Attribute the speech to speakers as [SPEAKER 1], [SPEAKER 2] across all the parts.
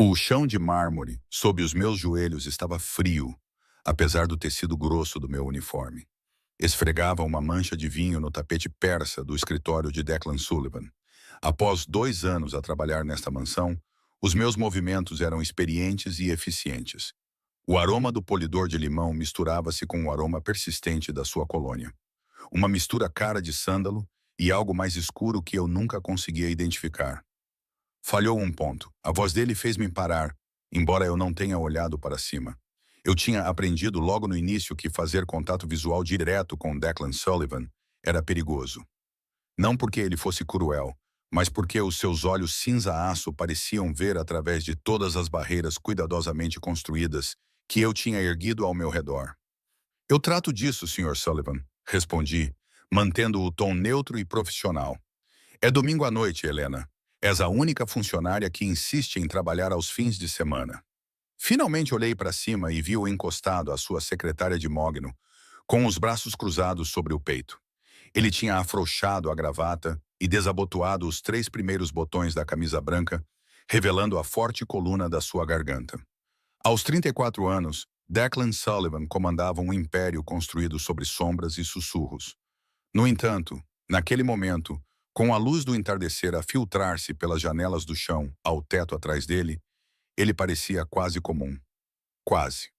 [SPEAKER 1] O chão de mármore sob os meus joelhos estava frio, apesar do tecido grosso do meu uniforme. Esfregava uma mancha de vinho no tapete persa do escritório de Declan Sullivan. Após 2 anos a trabalhar nesta mansão, os meus movimentos eram experientes e eficientes. O aroma do polidor de limão misturava-se com o aroma persistente da sua colônia. Uma mistura cara de sândalo e algo mais escuro que eu nunca conseguia identificar. Falhou um ponto. A voz dele fez-me parar, embora eu não tenha olhado para cima. Eu tinha aprendido logo no início que fazer contato visual direto com Declan Sullivan era perigoso. Não porque ele fosse cruel, mas porque os seus olhos cinza-aço pareciam ver através de todas as barreiras cuidadosamente construídas que eu tinha erguido ao meu redor. Eu trato disso, Sr. Sullivan, respondi, mantendo o tom neutro e profissional. É domingo à noite, Helena. És a única funcionária que insiste em trabalhar aos fins de semana. Finalmente olhei para cima e vi-o encostado à sua secretária de mogno, com os braços cruzados sobre o peito. Ele tinha afrouxado a gravata e desabotoado os 3 primeiros botões da camisa branca, revelando a forte coluna da sua garganta. Aos 34 anos, Declan Sullivan comandava um império construído sobre sombras e sussurros. No entanto, naquele momento, com a luz do entardecer a filtrar-se pelas janelas do chão ao teto atrás dele, ele parecia quase comum. Quase.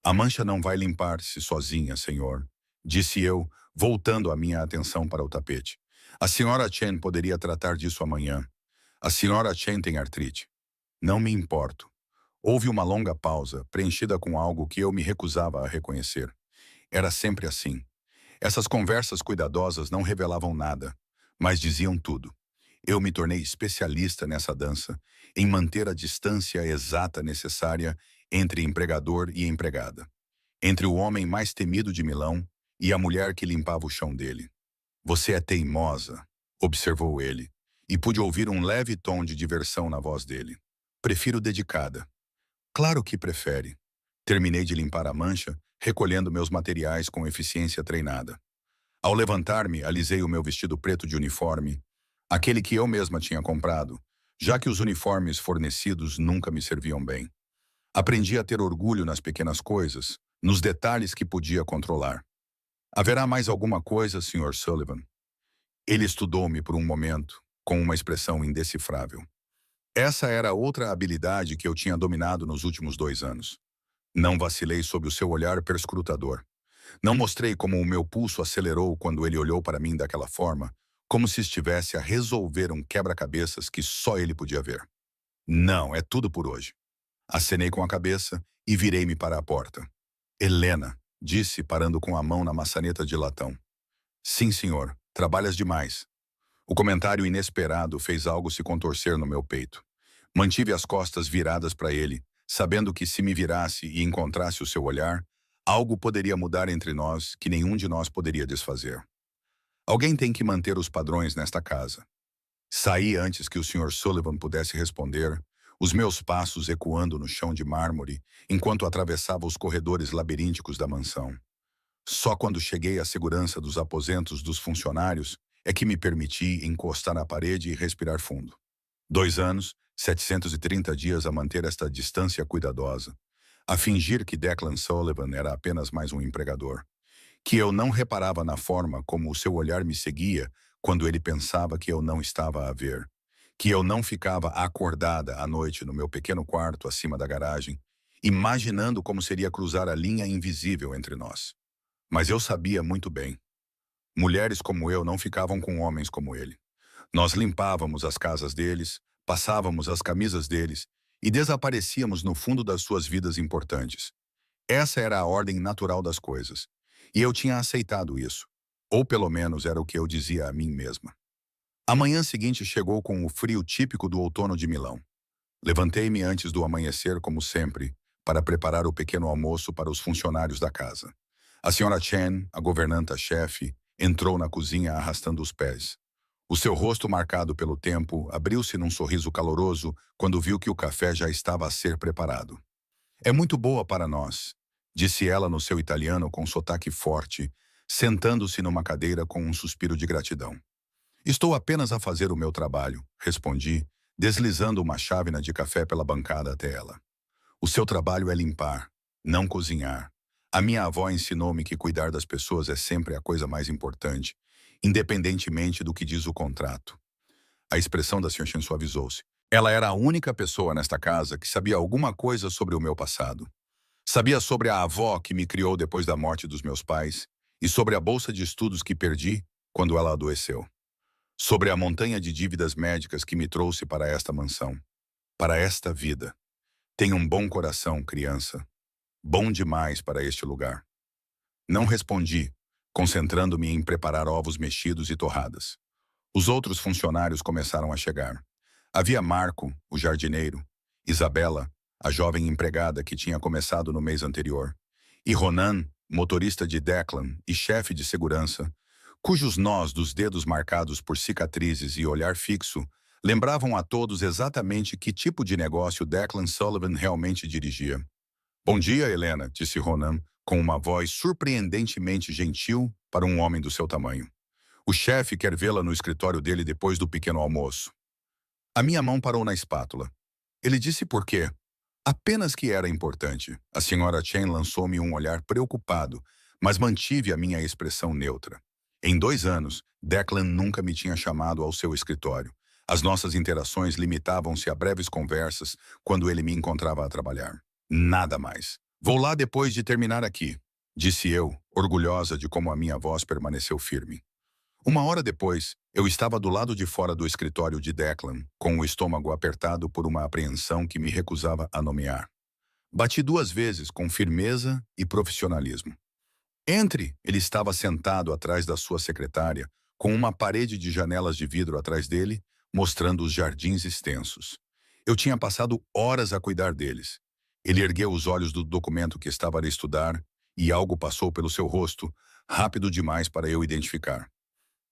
[SPEAKER 1] A mancha não vai limpar-se sozinha, senhor, disse eu, voltando a minha atenção para o tapete. A senhora Chen poderia tratar disso amanhã. A senhora Chen tem artrite. Não me importo. Houve uma longa pausa, preenchida com algo que eu me recusava a reconhecer. Era sempre assim. Essas conversas cuidadosas não revelavam nada, mas diziam tudo. Eu me tornei especialista nessa dança, em manter a distância exata necessária entre empregador e empregada, entre o homem mais temido de Milão e a mulher que limpava o chão dele. Você é teimosa, observou ele, e pude ouvir um leve tom de diversão na voz dele. Prefiro dedicada. Claro que prefere. Terminei de limpar a mancha, recolhendo meus materiais com eficiência treinada. Ao levantar-me, alisei o meu vestido preto de uniforme, aquele que eu mesma tinha comprado, já que os uniformes fornecidos nunca me serviam bem. Aprendi a ter orgulho nas pequenas coisas, nos detalhes que podia controlar. Haverá mais alguma coisa, Sr. Sullivan? Ele estudou-me por um momento, com uma expressão indecifrável. Essa era outra habilidade que eu tinha dominado nos últimos 2 anos. Não vacilei sob o seu olhar perscrutador. Não mostrei como o meu pulso acelerou quando ele olhou para mim daquela forma, como se estivesse a resolver um quebra-cabeças que só ele podia ver. Não, é tudo por hoje. Acenei com a cabeça e virei-me para a porta. Helena, disse, parando com a mão na maçaneta de latão. Sim, senhor, trabalhas demais. O comentário inesperado fez algo se contorcer no meu peito. Mantive as costas viradas para ele, sabendo que se me virasse e encontrasse o seu olhar, algo poderia mudar entre nós que nenhum de nós poderia desfazer. Alguém tem que manter os padrões nesta casa. Saí antes que o Sr. Sullivan pudesse responder, os meus passos ecoando no chão de mármore, enquanto atravessava os corredores labirínticos da mansão. Só quando cheguei à segurança dos aposentos dos funcionários é que me permiti encostar na parede e respirar fundo. 2 anos, 730 dias a manter esta distância cuidadosa, a fingir que Declan Sullivan era apenas mais um empregador, que eu não reparava na forma como o seu olhar me seguia quando ele pensava que eu não estava a ver, que eu não ficava acordada à noite no meu pequeno quarto acima da garagem, imaginando como seria cruzar a linha invisível entre nós. Mas eu sabia muito bem. Mulheres como eu não ficavam com homens como ele. Nós limpávamos as casas deles, passávamos as camisas deles e desaparecíamos no fundo das suas vidas importantes. Essa era a ordem natural das coisas. E eu tinha aceitado isso. Ou pelo menos era o que eu dizia a mim mesma. A manhã seguinte chegou com o frio típico do outono de Milão. Levantei-me antes do amanhecer, como sempre, para preparar o pequeno almoço para os funcionários da casa. A senhora Chen, a governanta-chefe, entrou na cozinha arrastando os pés. O seu rosto marcado pelo tempo abriu-se num sorriso caloroso quando viu que o café já estava a ser preparado. É muito boa para nós, disse ela no seu italiano com sotaque forte, sentando-se numa cadeira com um suspiro de gratidão. Estou apenas a fazer o meu trabalho, respondi, deslizando uma chávena de café pela bancada até ela. O seu trabalho é limpar, não cozinhar. A minha avó ensinou-me que cuidar das pessoas é sempre a coisa mais importante, independentemente do que diz o contrato. A expressão da Sr. Chen suavizou-se. Ela era a única pessoa nesta casa que sabia alguma coisa sobre o meu passado. Sabia sobre a avó que me criou depois da morte dos meus pais e sobre a bolsa de estudos que perdi quando ela adoeceu. Sobre a montanha de dívidas médicas que me trouxe para esta mansão, para esta vida. Tenha um bom coração, criança. Bom demais para este lugar. Não respondi, concentrando-me em preparar ovos mexidos e torradas. Os outros funcionários começaram a chegar. Havia Marco, o jardineiro, Isabela, a jovem empregada que tinha começado no mês anterior, e Ronan, motorista de Declan e chefe de segurança, cujos nós dos dedos marcados por cicatrizes e olhar fixo lembravam a todos exatamente que tipo de negócio Declan Sullivan realmente dirigia. Bom dia, Helena, disse Ronan, com uma voz surpreendentemente gentil para um homem do seu tamanho. O chefe quer vê-la no escritório dele depois do pequeno almoço. A minha mão parou na espátula. Ele disse por quê. Apenas que era importante. A senhora Chen lançou-me um olhar preocupado, mas mantive a minha expressão neutra. Em 2 anos, Declan nunca me tinha chamado ao seu escritório. As nossas interações limitavam-se a breves conversas quando ele me encontrava a trabalhar. Nada mais. Vou lá depois de terminar aqui, disse eu, orgulhosa de como a minha voz permaneceu firme. 1 hora depois, eu estava do lado de fora do escritório de Declan, com o estômago apertado por uma apreensão que me recusava a nomear. Bati 2 vezes com firmeza e profissionalismo. Entre, ele estava sentado atrás da sua secretária, com uma parede de janelas de vidro atrás dele, mostrando os jardins extensos. Eu tinha passado horas a cuidar deles. Ele ergueu os olhos do documento que estava a estudar e algo passou pelo seu rosto, rápido demais para eu identificar.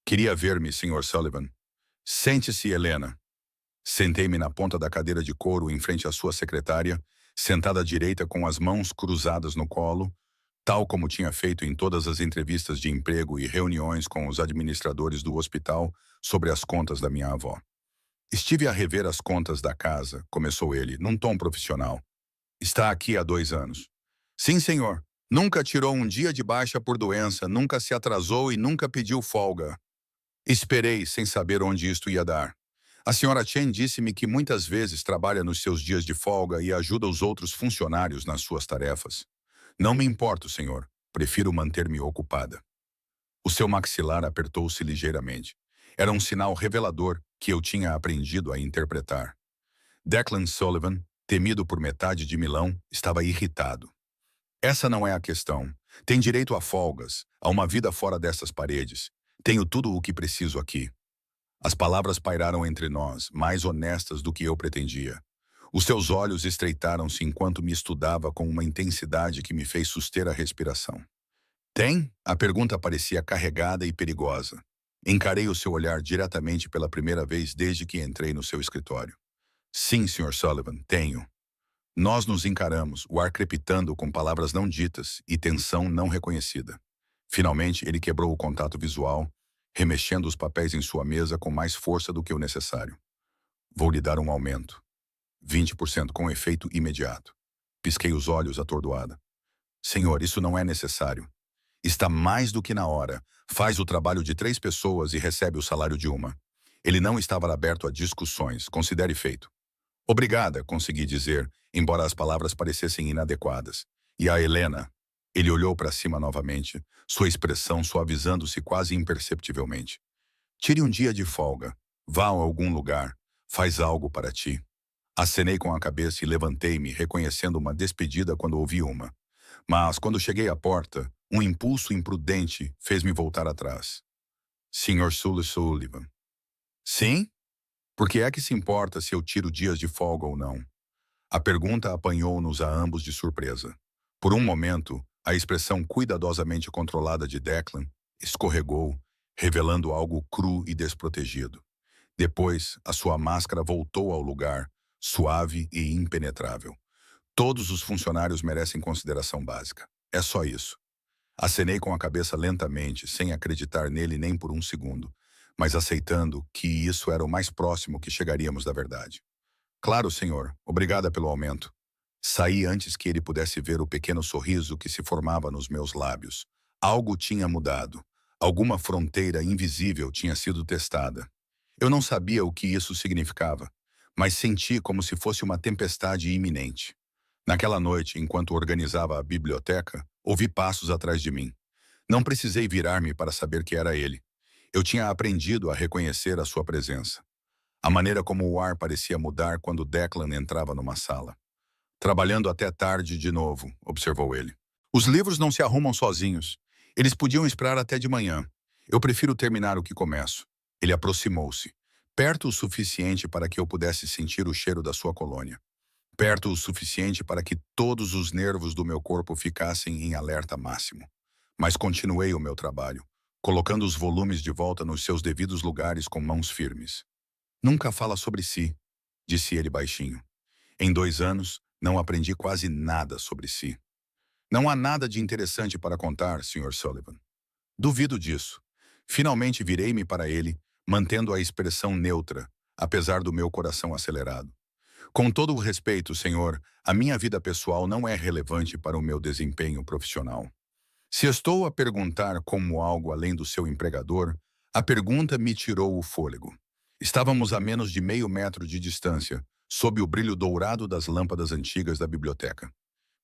[SPEAKER 1] Queria ver-me, Sr. Sullivan. Sente-se, Helena. Sentei-me na ponta da cadeira de couro em frente à sua secretária, sentada à direita com as mãos cruzadas no colo, tal como tinha feito em todas as entrevistas de emprego e reuniões com os administradores do hospital sobre as contas da minha avó. Estive a rever as contas da casa, começou ele, num tom profissional. Está aqui há 2 anos. Sim, senhor. Nunca tirou um dia de baixa por doença, nunca se atrasou e nunca pediu folga. Esperei, sem saber onde isto ia dar. A senhora Chen disse-me que muitas vezes trabalha nos seus dias de folga e ajuda os outros funcionários nas suas tarefas. Não me importo, senhor. Prefiro manter-me ocupada. O seu maxilar apertou-se ligeiramente. Era um sinal revelador que eu tinha aprendido a interpretar. Declan Sullivan, temido por metade de Milão, estava irritado. Essa não é a questão. Tem direito a folgas, a uma vida fora destas paredes. Tenho tudo o que preciso aqui. As palavras pairaram entre nós, mais honestas do que eu pretendia. Os seus olhos estreitaram-se enquanto me estudava com uma intensidade que me fez suster a respiração. Tem? A pergunta parecia carregada e perigosa. Encarei o seu olhar diretamente pela primeira vez desde que entrei no seu escritório. Sim, Sr. Sullivan, tenho. Nós nos encaramos, o ar crepitando com palavras não ditas e tensão não reconhecida. Finalmente, ele quebrou o contato visual, remexendo os papéis em sua mesa com mais força do que o necessário. Vou lhe dar um aumento. 20% com efeito imediato. Pisquei os olhos atordoada. Senhor, isso não é necessário. Está mais do que na hora. Faz o trabalho de 3 pessoas e recebe o salário de uma. Ele não estava aberto a discussões. Considere feito. Obrigada, consegui dizer, embora as palavras parecessem inadequadas. E a Helena? Ele olhou para cima novamente, sua expressão suavizando-se quase imperceptivelmente. Tire um dia de folga. Vá a algum lugar. Faz algo para ti. Acenei com a cabeça e levantei-me, reconhecendo uma despedida quando ouvi uma. Mas, quando cheguei à porta, um impulso imprudente fez-me voltar atrás. Sr. Sullivan. Sim? Por que é que se importa se eu tiro dias de folga ou não? A pergunta apanhou-nos a ambos de surpresa. Por um momento, a expressão cuidadosamente controlada de Declan escorregou, revelando algo cru e desprotegido. Depois, a sua máscara voltou ao lugar, suave e impenetrável. Todos os funcionários merecem consideração básica. É só isso. Acenei com a cabeça lentamente, sem acreditar nele nem por um segundo. mas aceitando que isso era o mais próximo que chegaríamos da verdade. Claro, senhor. Obrigada pelo aumento. Saí antes que ele pudesse ver o pequeno sorriso que se formava nos meus lábios. Algo tinha mudado. Alguma fronteira invisível tinha sido testada. Eu não sabia o que isso significava, mas senti como se fosse uma tempestade iminente. Naquela noite, enquanto organizava a biblioteca, ouvi passos atrás de mim. Não precisei virar-me para saber que era ele. Eu tinha aprendido a reconhecer a sua presença. A maneira como o ar parecia mudar quando Declan entrava numa sala. Trabalhando até tarde de novo, observou ele. Os livros não se arrumam sozinhos. Eles podiam esperar até de manhã. Eu prefiro terminar o que começo. Ele aproximou-se, perto o suficiente para que eu pudesse sentir o cheiro da sua colônia. Perto o suficiente para que todos os nervos do meu corpo ficassem em alerta máximo. Mas continuei o meu trabalho, colocando os volumes de volta nos seus devidos lugares com mãos firmes. Nunca fala sobre si, disse ele baixinho. Em 2 anos, não aprendi quase nada sobre si. Não há nada de interessante para contar, Sr. Sullivan. Duvido disso. Finalmente virei-me para ele, mantendo a expressão neutra, apesar do meu coração acelerado. Com todo o respeito, senhor, a minha vida pessoal não é relevante para o meu desempenho profissional. Se estou a perguntar como algo além do seu empregador, a pergunta me tirou o fôlego. Estávamos a menos de meio metro de distância, sob o brilho dourado das lâmpadas antigas da biblioteca.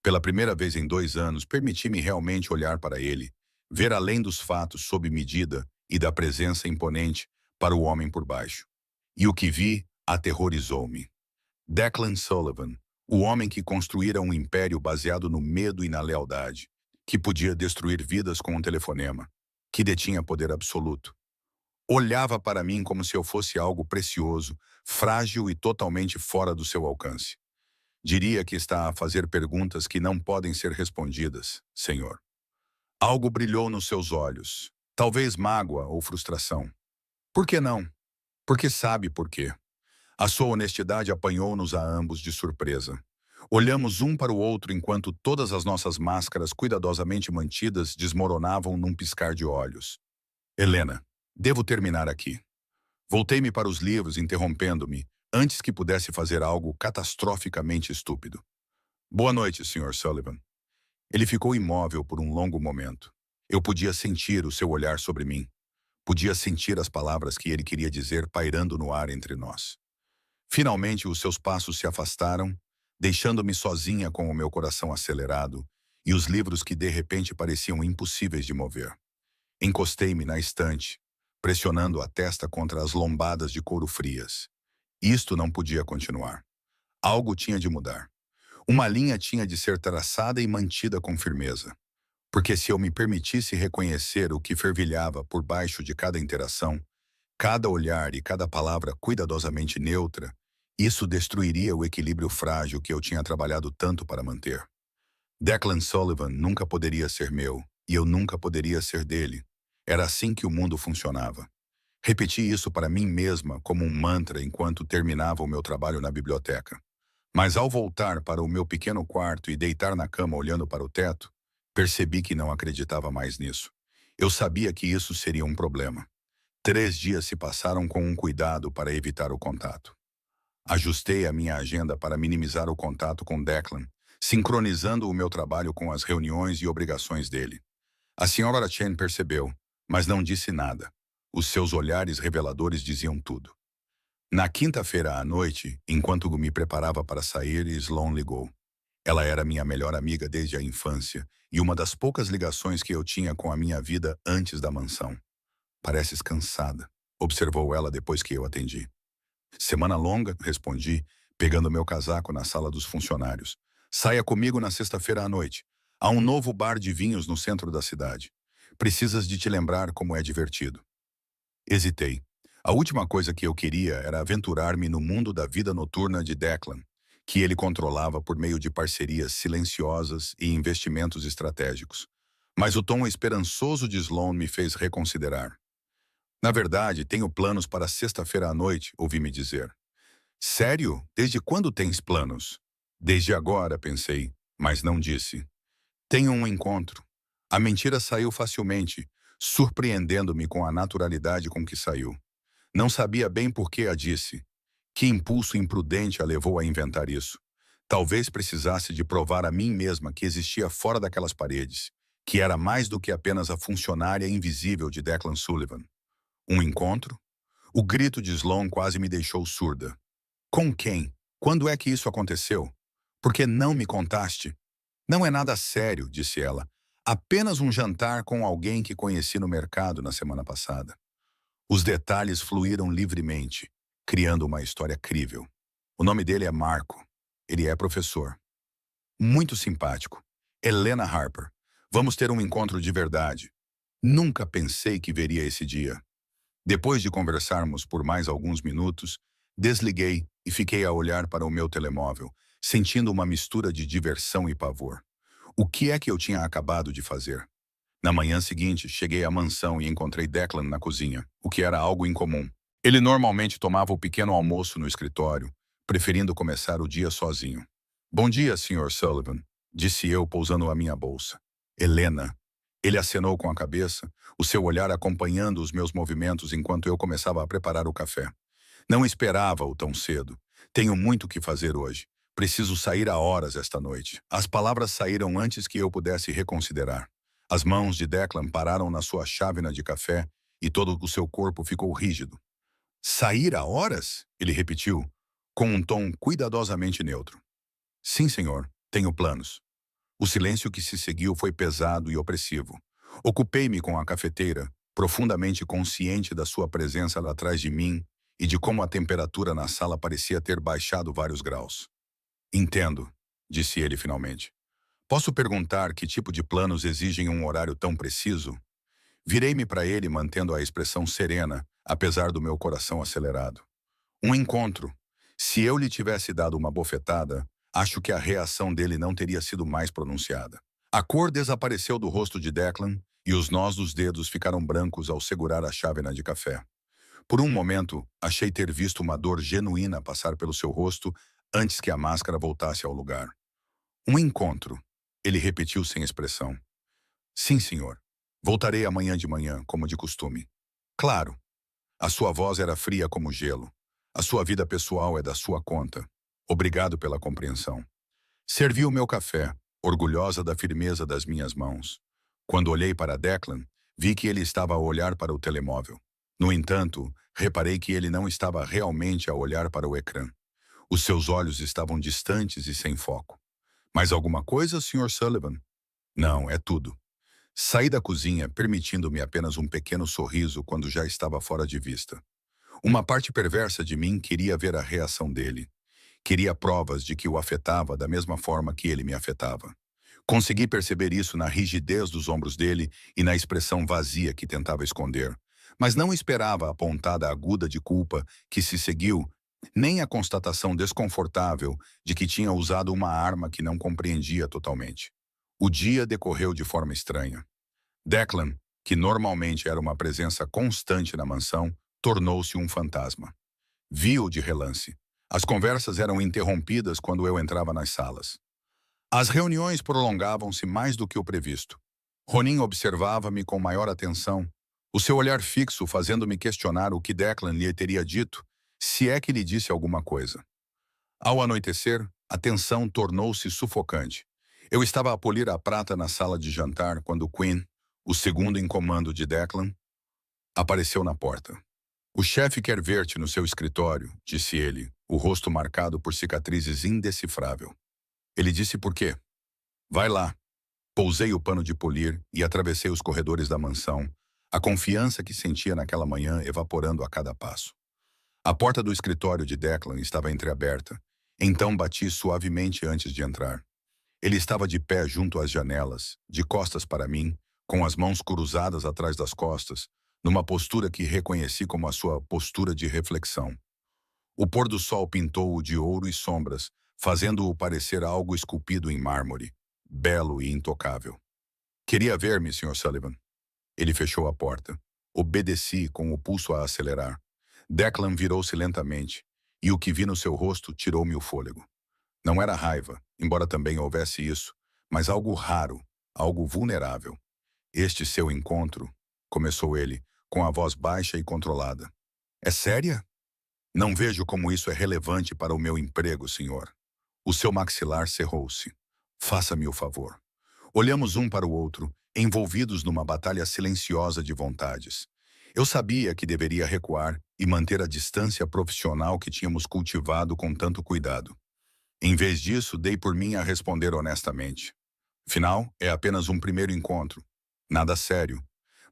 [SPEAKER 1] Pela primeira vez em 2 anos, permiti-me realmente olhar para ele, ver além dos fatos sob medida e da presença imponente para o homem por baixo. E o que vi aterrorizou-me. Declan Sullivan, o homem que construíra um império baseado no medo e na lealdade, que podia destruir vidas com um telefonema, que detinha poder absoluto. Olhava para mim como se eu fosse algo precioso, frágil e totalmente fora do seu alcance. Diria que está a fazer perguntas que não podem ser respondidas, senhor. Algo brilhou nos seus olhos, talvez mágoa ou frustração. Por que não? Porque sabe por quê. A sua honestidade apanhou-nos a ambos de surpresa. Olhamos um para o outro enquanto todas as nossas máscaras cuidadosamente mantidas desmoronavam num piscar de olhos. Helena, devo terminar aqui. Voltei-me para os livros, interrompendo-me, antes que pudesse fazer algo catastroficamente estúpido. Boa noite, Sr. Sullivan. Ele ficou imóvel por um longo momento. Eu podia sentir o seu olhar sobre mim. Podia sentir as palavras que ele queria dizer pairando no ar entre nós. Finalmente, os seus passos se afastaram, deixando-me sozinha com o meu coração acelerado e os livros que de repente pareciam impossíveis de mover. Encostei-me na estante, pressionando a testa contra as lombadas de couro frias. Isto não podia continuar. Algo tinha de mudar. Uma linha tinha de ser traçada e mantida com firmeza. Porque se eu me permitisse reconhecer o que fervilhava por baixo de cada interação, cada olhar e cada palavra cuidadosamente neutra, isso destruiria o equilíbrio frágil que eu tinha trabalhado tanto para manter. Declan Sullivan nunca poderia ser meu, e eu nunca poderia ser dele. Era assim que o mundo funcionava. Repeti isso para mim mesma como um mantra enquanto terminava o meu trabalho na biblioteca. Mas ao voltar para o meu pequeno quarto e deitar na cama olhando para o teto, percebi que não acreditava mais nisso. Eu sabia que isso seria um problema. 3 dias se passaram com um cuidado para evitar o contato. Ajustei a minha agenda para minimizar o contato com Declan, sincronizando o meu trabalho com as reuniões e obrigações dele. A senhora Chen percebeu, mas não disse nada. Os seus olhares reveladores diziam tudo. Na quinta-feira à noite, enquanto me preparava para sair, Sloan ligou. Ela era minha melhor amiga desde a infância e uma das poucas ligações que eu tinha com a minha vida antes da mansão. Pareces cansada, observou ela depois que eu atendi. Semana longa, respondi, pegando meu casaco na sala dos funcionários. Saia comigo na sexta-feira à noite. Há um novo bar de vinhos no centro da cidade. Precisas de te lembrar como é divertido. Hesitei. A última coisa que eu queria era aventurar-me no mundo da vida noturna de Declan, que ele controlava por meio de parcerias silenciosas e investimentos estratégicos. Mas o tom esperançoso de Sloan me fez reconsiderar. Na verdade, tenho planos para sexta-feira à noite, ouvi-me dizer. Sério? Desde quando tens planos? Desde agora, pensei, mas não disse. Tenho um encontro. A mentira saiu facilmente, surpreendendo-me com a naturalidade com que saiu. Não sabia bem por que a disse. Que impulso imprudente a levou a inventar isso? Talvez precisasse de provar a mim mesma que existia fora daquelas paredes, que era mais do que apenas a funcionária invisível de Declan Sullivan. Um encontro? O grito de Sloane quase me deixou surda. Com quem? Quando é que isso aconteceu? Por que não me contaste? Não é nada sério, disse ela. Apenas um jantar com alguém que conheci no mercado na semana passada. Os detalhes fluíram livremente, criando uma história crível. O nome dele é Marco. Ele é professor. Muito simpático. Helena Harper. Vamos ter um encontro de verdade. Nunca pensei que veria esse dia. Depois de conversarmos por mais alguns minutos, desliguei e fiquei a olhar para o meu telemóvel, sentindo uma mistura de diversão e pavor. O que é que eu tinha acabado de fazer? Na manhã seguinte, cheguei à mansão e encontrei Declan na cozinha, o que era algo incomum. Ele normalmente tomava o pequeno almoço no escritório, preferindo começar o dia sozinho. Bom dia, Sr. Sullivan, disse eu, pousando a minha bolsa. Helena. Ele acenou com a cabeça, o seu olhar acompanhando os meus movimentos enquanto eu começava a preparar o café. Não esperava-o tão cedo. Tenho muito o que fazer hoje. Preciso sair a horas esta noite. As palavras saíram antes que eu pudesse reconsiderar. As mãos de Declan pararam na sua chávena de café e todo o seu corpo ficou rígido. Sair a horas? Ele repetiu, com um tom cuidadosamente neutro. Sim, senhor. Tenho planos. O silêncio que se seguiu foi pesado e opressivo. Ocupei-me com a cafeteira, profundamente consciente da sua presença lá atrás de mim e de como a temperatura na sala parecia ter baixado vários graus. Entendo, disse ele finalmente. Posso perguntar que tipo de planos exigem um horário tão preciso? Virei-me para ele mantendo a expressão serena, apesar do meu coração acelerado. Um encontro. Se eu lhe tivesse dado uma bofetada, acho que a reação dele não teria sido mais pronunciada. A cor desapareceu do rosto de Declan e os nós dos dedos ficaram brancos ao segurar a chávena de café. Por um momento, achei ter visto uma dor genuína passar pelo seu rosto antes que a máscara voltasse ao lugar. Um encontro. Ele repetiu sem expressão. Sim, senhor. Voltarei amanhã de manhã, como de costume. Claro. A sua voz era fria como gelo. A sua vida pessoal é da sua conta. Obrigado pela compreensão. Servi o meu café, orgulhosa da firmeza das minhas mãos. Quando olhei para Declan, vi que ele estava a olhar para o telemóvel. No entanto, reparei que ele não estava realmente a olhar para o ecrã. Os seus olhos estavam distantes e sem foco. Mais alguma coisa, Sr. Sullivan? Não, é tudo. Saí da cozinha, permitindo-me apenas um pequeno sorriso quando já estava fora de vista. Uma parte perversa de mim queria ver a reação dele. Queria provas de que o afetava da mesma forma que ele me afetava. Consegui perceber isso na rigidez dos ombros dele e na expressão vazia que tentava esconder. Mas não esperava a pontada aguda de culpa que se seguiu, nem a constatação desconfortável de que tinha usado uma arma que não compreendia totalmente. O dia decorreu de forma estranha. Declan, que normalmente era uma presença constante na mansão, tornou-se um fantasma. Vi-o de relance. As conversas eram interrompidas quando eu entrava nas salas. As reuniões prolongavam-se mais do que o previsto. Ronin observava-me com maior atenção, o seu olhar fixo fazendo-me questionar o que Declan lhe teria dito, se é que lhe disse alguma coisa. Ao anoitecer, a tensão tornou-se sufocante. Eu estava a polir a prata na sala de jantar quando Quinn, o segundo em comando de Declan, apareceu na porta. O chefe quer ver-te no seu escritório, disse ele, o rosto marcado por cicatrizes indecifrável. Ele disse por quê? Vai lá. Pousei o pano de polir e atravessei os corredores da mansão, a confiança que sentia naquela manhã evaporando a cada passo. A porta do escritório de Declan estava entreaberta, então bati suavemente antes de entrar. Ele estava de pé junto às janelas, de costas para mim, com as mãos cruzadas atrás das costas, numa postura que reconheci como a sua postura de reflexão. O pôr do sol pintou-o de ouro e sombras, fazendo-o parecer algo esculpido em mármore, belo e intocável. Queria ver-me, Sr. Sullivan. Ele fechou a porta. Obedeci com o pulso a acelerar. Declan virou-se lentamente, e o que vi no seu rosto tirou-me o fôlego. Não era raiva, embora também houvesse isso, mas algo raro, algo vulnerável. Este seu encontro, começou ele, com a voz baixa e controlada. É séria? Não vejo como isso é relevante para o meu emprego, senhor. O seu maxilar cerrou-se. Faça-me o favor. Olhamos um para o outro, envolvidos numa batalha silenciosa de vontades. Eu sabia que deveria recuar e manter a distância profissional que tínhamos cultivado com tanto cuidado. Em vez disso, dei por mim a responder honestamente. Afinal, é apenas um primeiro encontro. Nada sério,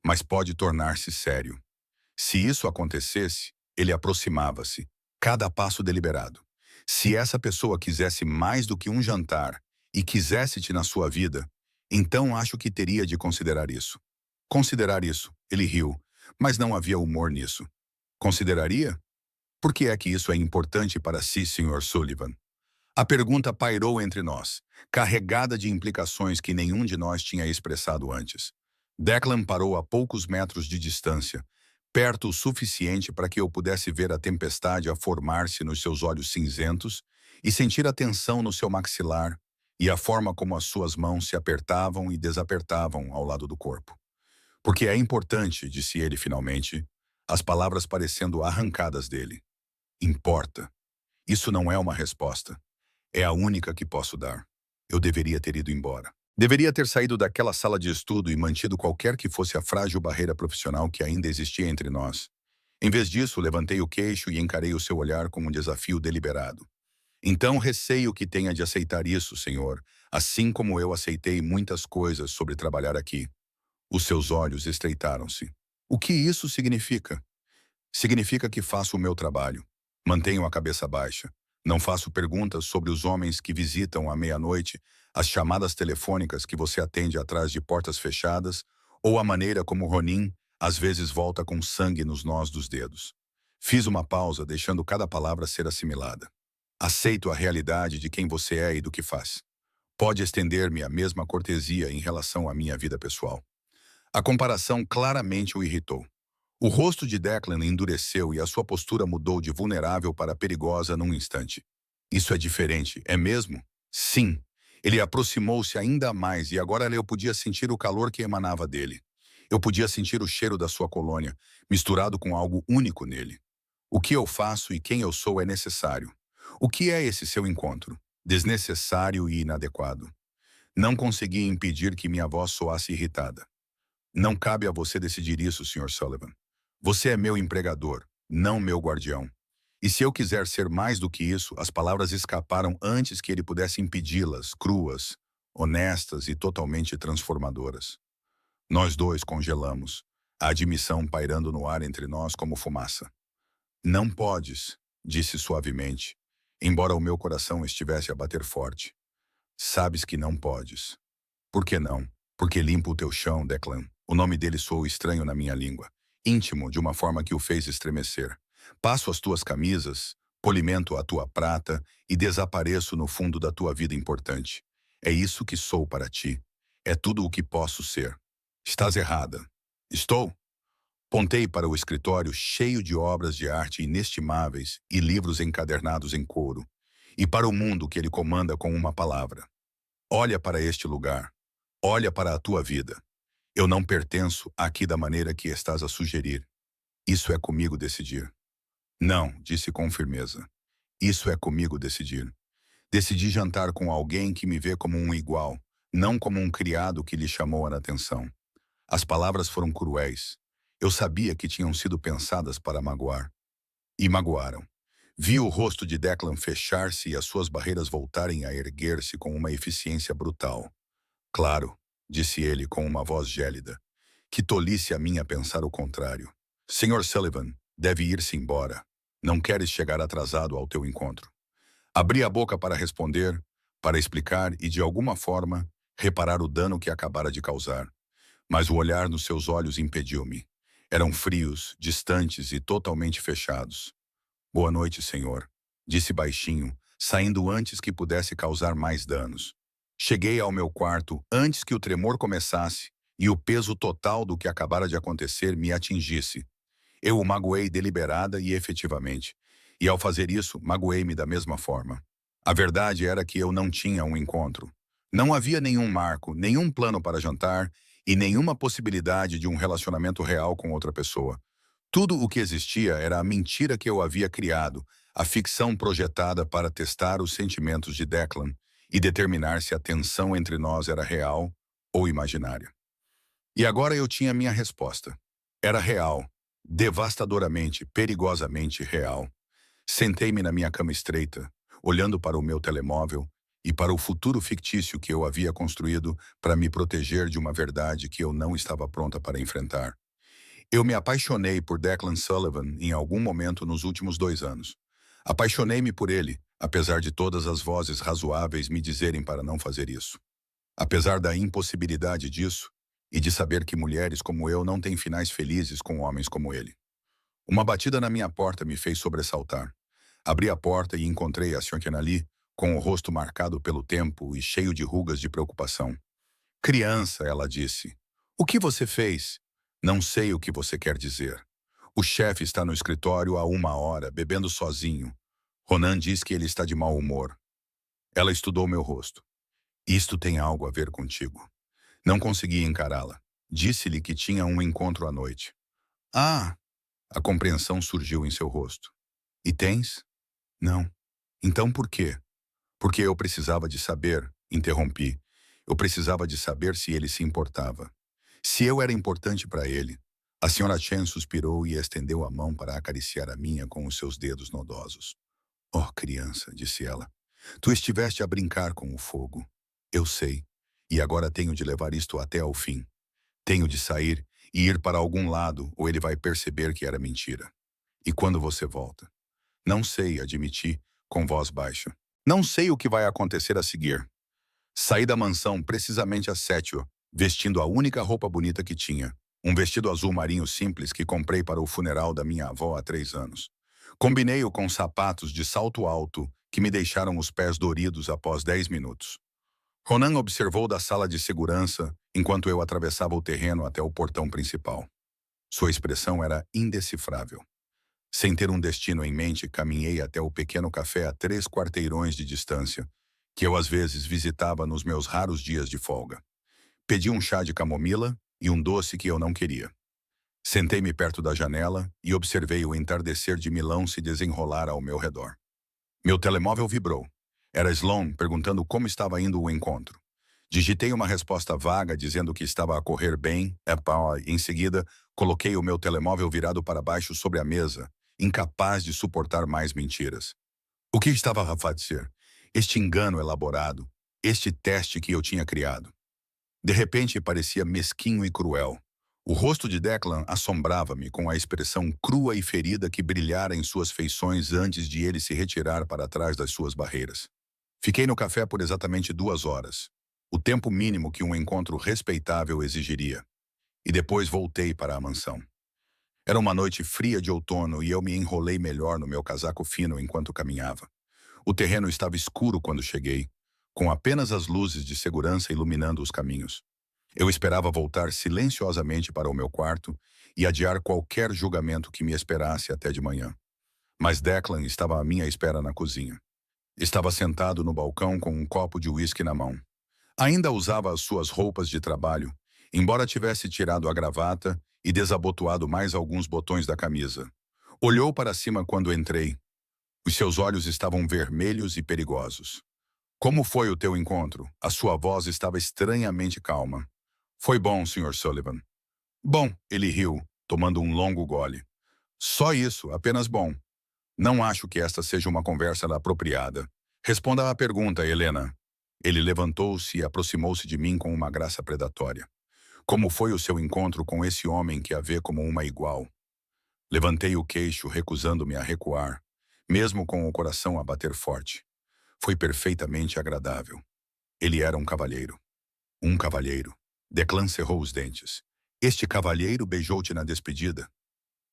[SPEAKER 1] mas pode tornar-se sério. Se isso acontecesse, ele aproximava-se, cada passo deliberado. Se essa pessoa quisesse mais do que um jantar e quisesse-te na sua vida, então acho que teria de considerar isso. Considerar isso, ele riu, mas não havia humor nisso. Consideraria? Por que é que isso é importante para si, Sr. Sullivan? A pergunta pairou entre nós, carregada de implicações que nenhum de nós tinha expressado antes. Declan parou a poucos metros de distância, perto o suficiente para que eu pudesse ver a tempestade a formar-se nos seus olhos cinzentos e sentir a tensão no seu maxilar e a forma como as suas mãos se apertavam e desapertavam ao lado do corpo. Porque é importante, disse ele finalmente, as palavras parecendo arrancadas dele. Importa. Isso não é uma resposta. É a única que posso dar. Eu deveria ter ido embora. Deveria ter saído daquela sala de estudo e mantido qualquer que fosse a frágil barreira profissional que ainda existia entre nós. Em vez disso, levantei o queixo e encarei o seu olhar como um desafio deliberado. Então receio que tenha de aceitar isso, senhor, assim como eu aceitei muitas coisas sobre trabalhar aqui. Os seus olhos estreitaram-se. O que isso significa? Significa que faço o meu trabalho. Mantenho a cabeça baixa. Não faço perguntas sobre os homens que visitam à meia-noite, as chamadas telefônicas que você atende atrás de portas fechadas, ou a maneira como Ronin às vezes volta com sangue nos nós dos dedos. Fiz uma pausa, deixando cada palavra ser assimilada. Aceito a realidade de quem você é e do que faz. Pode estender-me a mesma cortesia em relação à minha vida pessoal. A comparação claramente o irritou. O rosto de Declan endureceu e a sua postura mudou de vulnerável para perigosa num instante. Isso é diferente, é mesmo? Sim. Ele aproximou-se ainda mais e agora eu podia sentir o calor que emanava dele. Eu podia sentir o cheiro da sua colônia, misturado com algo único nele. O que eu faço e quem eu sou é necessário. O que é esse seu encontro? Desnecessário e inadequado. Não consegui impedir que minha voz soasse irritada. Não cabe a você decidir isso, Sr. Sullivan. Você é meu empregador, não meu guardião. E se eu quiser ser mais do que isso, as palavras escaparam antes que ele pudesse impedi-las, cruas, honestas e totalmente transformadoras. Nós dois congelamos, a admissão pairando no ar entre nós como fumaça. Não podes, disse suavemente, embora o meu coração estivesse a bater forte. Sabes que não podes. Por que não? Porque limpo o teu chão, Declan. O nome dele soou estranho na minha língua, íntimo de uma forma que o fez estremecer. Passo as tuas camisas, polimento a tua prata e desapareço no fundo da tua vida importante. É isso que sou para ti. É tudo o que posso ser. Estás errada. Estou? Pontei para o escritório cheio de obras de arte inestimáveis e livros encadernados em couro, e para o mundo que ele comanda com uma palavra. Olha para este lugar. Olha para a tua vida. Eu não pertenço aqui da maneira que estás a sugerir. Isso é comigo decidir. Não, disse com firmeza. Isso é comigo decidir. Decidi jantar com alguém que me vê como um igual, não como um criado que lhe chamou a atenção. As palavras foram cruéis. Eu sabia que tinham sido pensadas para magoar. E magoaram. Vi o rosto de Declan fechar-se e as suas barreiras voltarem a erguer-se com uma eficiência brutal. Claro, disse ele com uma voz gélida. Que tolice a minha pensar o contrário. Sr. Sullivan, deve ir-se embora. Não queres chegar atrasado ao teu encontro. Abri a boca para responder, para explicar e, de alguma forma, reparar o dano que acabara de causar. Mas o olhar nos seus olhos impediu-me. Eram frios, distantes e totalmente fechados. Boa noite, senhor, disse baixinho, saindo antes que pudesse causar mais danos. Cheguei ao meu quarto antes que o tremor começasse e o peso total do que acabara de acontecer me atingisse. Eu o magoei deliberada e efetivamente, e ao fazer isso, magoei-me da mesma forma. A verdade era que eu não tinha um encontro. Não havia nenhum marco, nenhum plano para jantar e nenhuma possibilidade de um relacionamento real com outra pessoa. Tudo o que existia era a mentira que eu havia criado, a ficção projetada para testar os sentimentos de Declan e determinar se a tensão entre nós era real ou imaginária. E agora eu tinha minha resposta. Era real, devastadoramente, perigosamente real. Sentei-me na minha cama estreita, olhando para o meu telemóvel e para o futuro fictício que eu havia construído para me proteger de uma verdade que eu não estava pronta para enfrentar. Eu me apaixonei por Declan Sullivan em algum momento nos últimos 2 anos. Apaixonei-me por ele, apesar de todas as vozes razoáveis me dizerem para não fazer isso. Apesar da impossibilidade disso, e de saber que mulheres como eu não têm finais felizes com homens como ele. Uma batida na minha porta me fez sobressaltar. Abri a porta e encontrei a Sra. Kenali, com o rosto marcado pelo tempo e cheio de rugas de preocupação. Criança, ela disse. O que você fez? Não sei o que você quer dizer. O chefe está no escritório há 1 hora, bebendo sozinho. Ronan diz que ele está de mau humor. Ela estudou meu rosto. Isto tem algo a ver contigo. Não consegui encará-la. Disse-lhe que tinha um encontro à noite. Ah! A compreensão surgiu em seu rosto. E tens? Não. Então por quê? Porque eu precisava de saber, interrompi. Eu precisava de saber se ele se importava. Se eu era importante para ele. A Sra. Chen suspirou e estendeu a mão para acariciar a minha com os seus dedos nodosos. Oh, criança, disse ela. Tu estiveste a brincar com o fogo. Eu sei. E agora tenho de levar isto até ao fim. Tenho de sair e ir para algum lado, ou ele vai perceber que era mentira. E quando você volta? Não sei, admiti, com voz baixa. Não sei o que vai acontecer a seguir. Saí da mansão precisamente às 7, vestindo a única roupa bonita que tinha. Um vestido azul marinho simples que comprei para o funeral da minha avó há 3 anos. Combinei-o com sapatos de salto alto que me deixaram os pés doridos após 10 minutos. Ronan observou da sala de segurança enquanto eu atravessava o terreno até o portão principal. Sua expressão era indecifrável. Sem ter um destino em mente, caminhei até o pequeno café a 3 quarteirões de distância, que eu às vezes visitava nos meus raros dias de folga. Pedi um chá de camomila e um doce que eu não queria. Sentei-me perto da janela e observei o entardecer de Milão se desenrolar ao meu redor. Meu telemóvel vibrou. Era Sloan perguntando como estava indo o encontro. Digitei uma resposta vaga dizendo que estava a correr bem. Em seguida, coloquei o meu telemóvel virado para baixo sobre a mesa, incapaz de suportar mais mentiras. O que estava a fazer? Este engano elaborado, este teste que eu tinha criado. De repente, parecia mesquinho e cruel. O rosto de Declan assombrava-me com a expressão crua e ferida que brilhara em suas feições antes de ele se retirar para trás das suas barreiras. Fiquei no café por exatamente 2 horas, o tempo mínimo que um encontro respeitável exigiria. E depois voltei para a mansão. Era uma noite fria de outono e eu me enrolei melhor no meu casaco fino enquanto caminhava. O terreno estava escuro quando cheguei, com apenas as luzes de segurança iluminando os caminhos. Eu esperava voltar silenciosamente para o meu quarto e adiar qualquer julgamento que me esperasse até de manhã. Mas Declan estava à minha espera na cozinha. Estava sentado no balcão com um copo de uísque na mão. Ainda usava as suas roupas de trabalho, embora tivesse tirado a gravata e desabotoado mais alguns botões da camisa. Olhou para cima quando entrei. Os seus olhos estavam vermelhos e perigosos. Como foi o teu encontro? A sua voz estava estranhamente calma. Foi bom, Sr. Sullivan. Bom, ele riu, tomando um longo gole. Só isso, apenas bom. Não acho que esta seja uma conversa apropriada. Responda à pergunta, Helena. Ele levantou-se e aproximou-se de mim com uma graça predatória. Como foi o seu encontro com esse homem que a vê como uma igual? Levantei o queixo, recusando-me a recuar, mesmo com o coração a bater forte. Foi perfeitamente agradável. Ele era um cavalheiro. Um cavalheiro. Declan cerrou os dentes. Este cavalheiro beijou-te na despedida?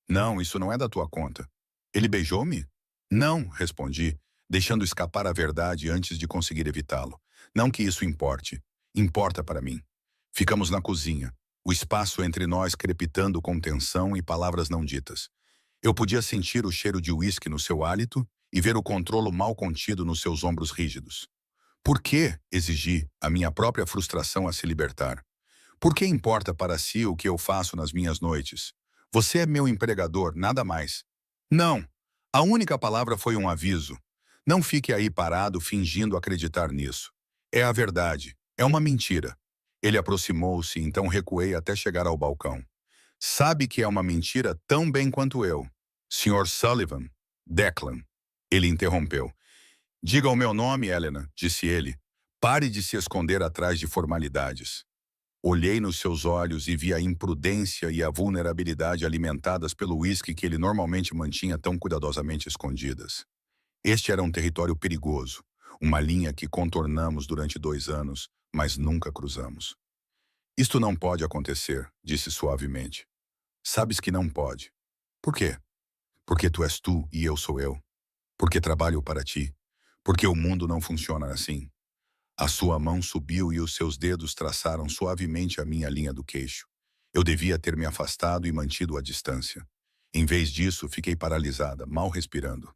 [SPEAKER 1] Não, isso não é da tua conta. Ele beijou-me? Não, respondi, deixando escapar a verdade antes de conseguir evitá-lo. Não que isso importe. Importa para mim. Ficamos na cozinha, o espaço entre nós crepitando com tensão e palavras não ditas. Eu podia sentir o cheiro de uísque no seu hálito e ver o controlo mal contido nos seus ombros rígidos. Por que, exigi, a minha própria frustração a se libertar? Por que importa para si o que eu faço nas minhas noites? Você é meu empregador, nada mais. Não. A única palavra foi um aviso. Não fique aí parado fingindo acreditar nisso. É a verdade. É uma mentira. Ele aproximou-se, então recuei até chegar ao balcão. Sabe que é uma mentira tão bem quanto eu. Sr. Sullivan. Declan. Ele interrompeu. Diga o meu nome, Helena, disse ele. Pare de se esconder atrás de formalidades. Olhei nos seus olhos e vi a imprudência e a vulnerabilidade alimentadas pelo uísque que ele normalmente mantinha tão cuidadosamente escondidas. Este era um território perigoso, uma linha que contornamos durante 2 anos, mas nunca cruzamos. Isto não pode acontecer, disse suavemente. Sabes que não pode. Por quê? Porque tu és tu e eu sou eu. Porque trabalho para ti. Porque o mundo não funciona assim. A sua mão subiu e os seus dedos traçaram suavemente a minha linha do queixo. Eu devia ter me afastado e mantido a distância. Em vez disso, fiquei paralisada, mal respirando.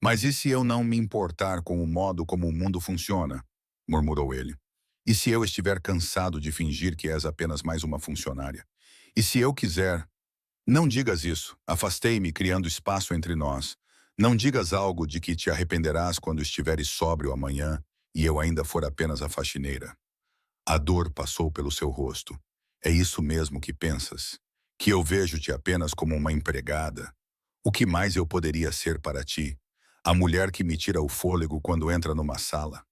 [SPEAKER 1] Mas e se eu não me importar com o modo como o mundo funciona? Murmurou ele. E se eu estiver cansado de fingir que és apenas mais uma funcionária? E se eu quiser... Não digas isso. Afastei-me, criando espaço entre nós. Não digas algo de que te arrependerás quando estiveres sóbrio amanhã e eu ainda for apenas a faxineira. A dor passou pelo seu rosto. É isso mesmo que pensas? Que eu vejo-te apenas como uma empregada? O que mais eu poderia ser para ti? A mulher que me tira o fôlego quando entra numa sala?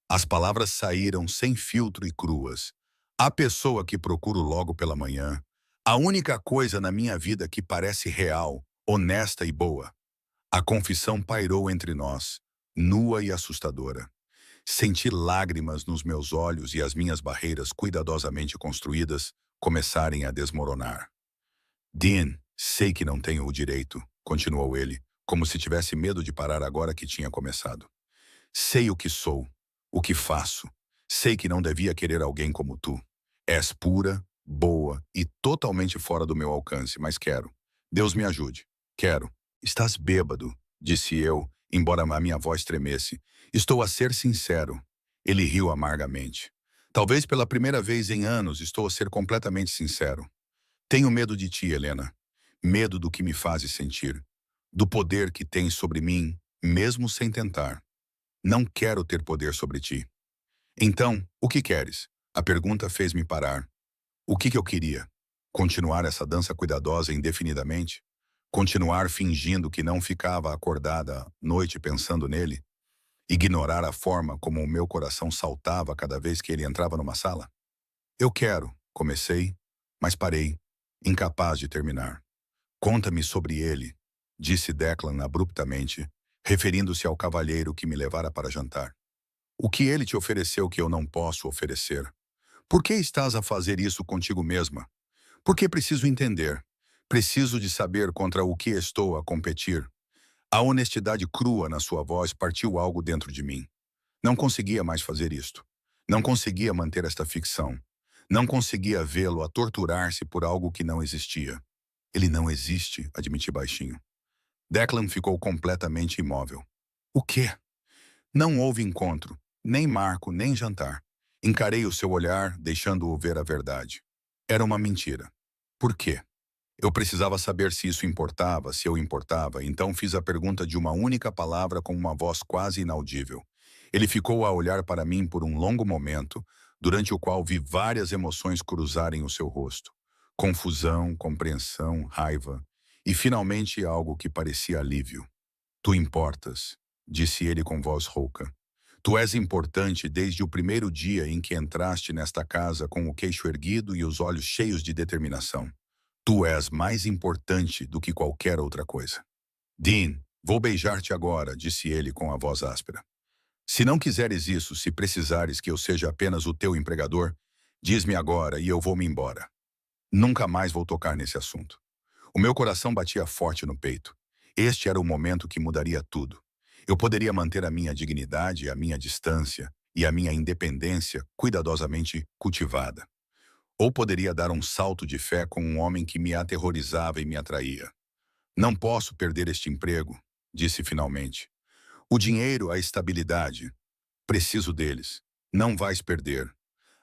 [SPEAKER 1] As palavras saíram sem filtro e cruas. A pessoa que procuro logo pela manhã. A única coisa na minha vida que parece real, honesta e boa. A confissão pairou entre nós, nua e assustadora. Senti lágrimas nos meus olhos e as minhas barreiras cuidadosamente construídas começarem a desmoronar. Dean, sei que não tenho o direito, continuou ele, como se tivesse medo de parar agora que tinha começado. Sei o que sou, o que faço. Sei que não devia querer alguém como tu. És pura, boa e totalmente fora do meu alcance, mas quero. Deus me ajude. Quero. Estás bêbado, disse eu, embora a minha voz tremesse. Estou a ser sincero. Ele riu amargamente. Talvez pela primeira vez em anos estou a ser completamente sincero. Tenho medo de ti, Helena. Medo do que me fazes sentir. Do poder que tens sobre mim, mesmo sem tentar. Não quero ter poder sobre ti. Então, o que queres? A pergunta fez-me parar. O que eu queria? Continuar essa dança cuidadosa indefinidamente? Continuar fingindo que não ficava acordada à noite pensando nele? Ignorar a forma como o meu coração saltava cada vez que ele entrava numa sala? Eu quero, comecei, mas parei, incapaz de terminar. Conta-me sobre ele, disse Declan abruptamente, referindo-se ao cavalheiro que me levara para jantar. O que ele te ofereceu que eu não posso oferecer? Por que estás a fazer isso contigo mesma? Porque preciso entender. Preciso de saber contra o que estou a competir. A honestidade crua na sua voz partiu algo dentro de mim. Não conseguia mais fazer isto. Não conseguia manter esta ficção. Não conseguia vê-lo a torturar-se por algo que não existia. Ele não existe, admiti baixinho. Declan ficou completamente imóvel. O quê? Não houve encontro, nem marco, nem jantar. Encarei o seu olhar, deixando-o ver a verdade. Era uma mentira. Por quê? Eu precisava saber se isso importava, se eu importava, então fiz a pergunta de uma única palavra com uma voz quase inaudível. Ele ficou a olhar para mim por um longo momento, durante o qual vi várias emoções cruzarem o seu rosto. Confusão, compreensão, raiva e, finalmente, algo que parecia alívio. Tu importas, disse ele com voz rouca. Tu és importante desde o primeiro dia em que entraste nesta casa com o queixo erguido e os olhos cheios de determinação. Tu és mais importante do que qualquer outra coisa. Dean, vou beijar-te agora, disse ele com a voz áspera. Se não quiseres isso, se precisares que eu seja apenas o teu empregador, diz-me agora e eu vou-me embora. Nunca mais vou tocar nesse assunto. O meu coração batia forte no peito. Este era o momento que mudaria tudo. Eu poderia manter a minha dignidade, a minha distância e a minha independência cuidadosamente cultivada. Ou poderia dar um salto de fé com um homem que me aterrorizava e me atraía. Não posso perder este emprego, disse finalmente. O dinheiro, a estabilidade. Preciso deles. Não vais perder.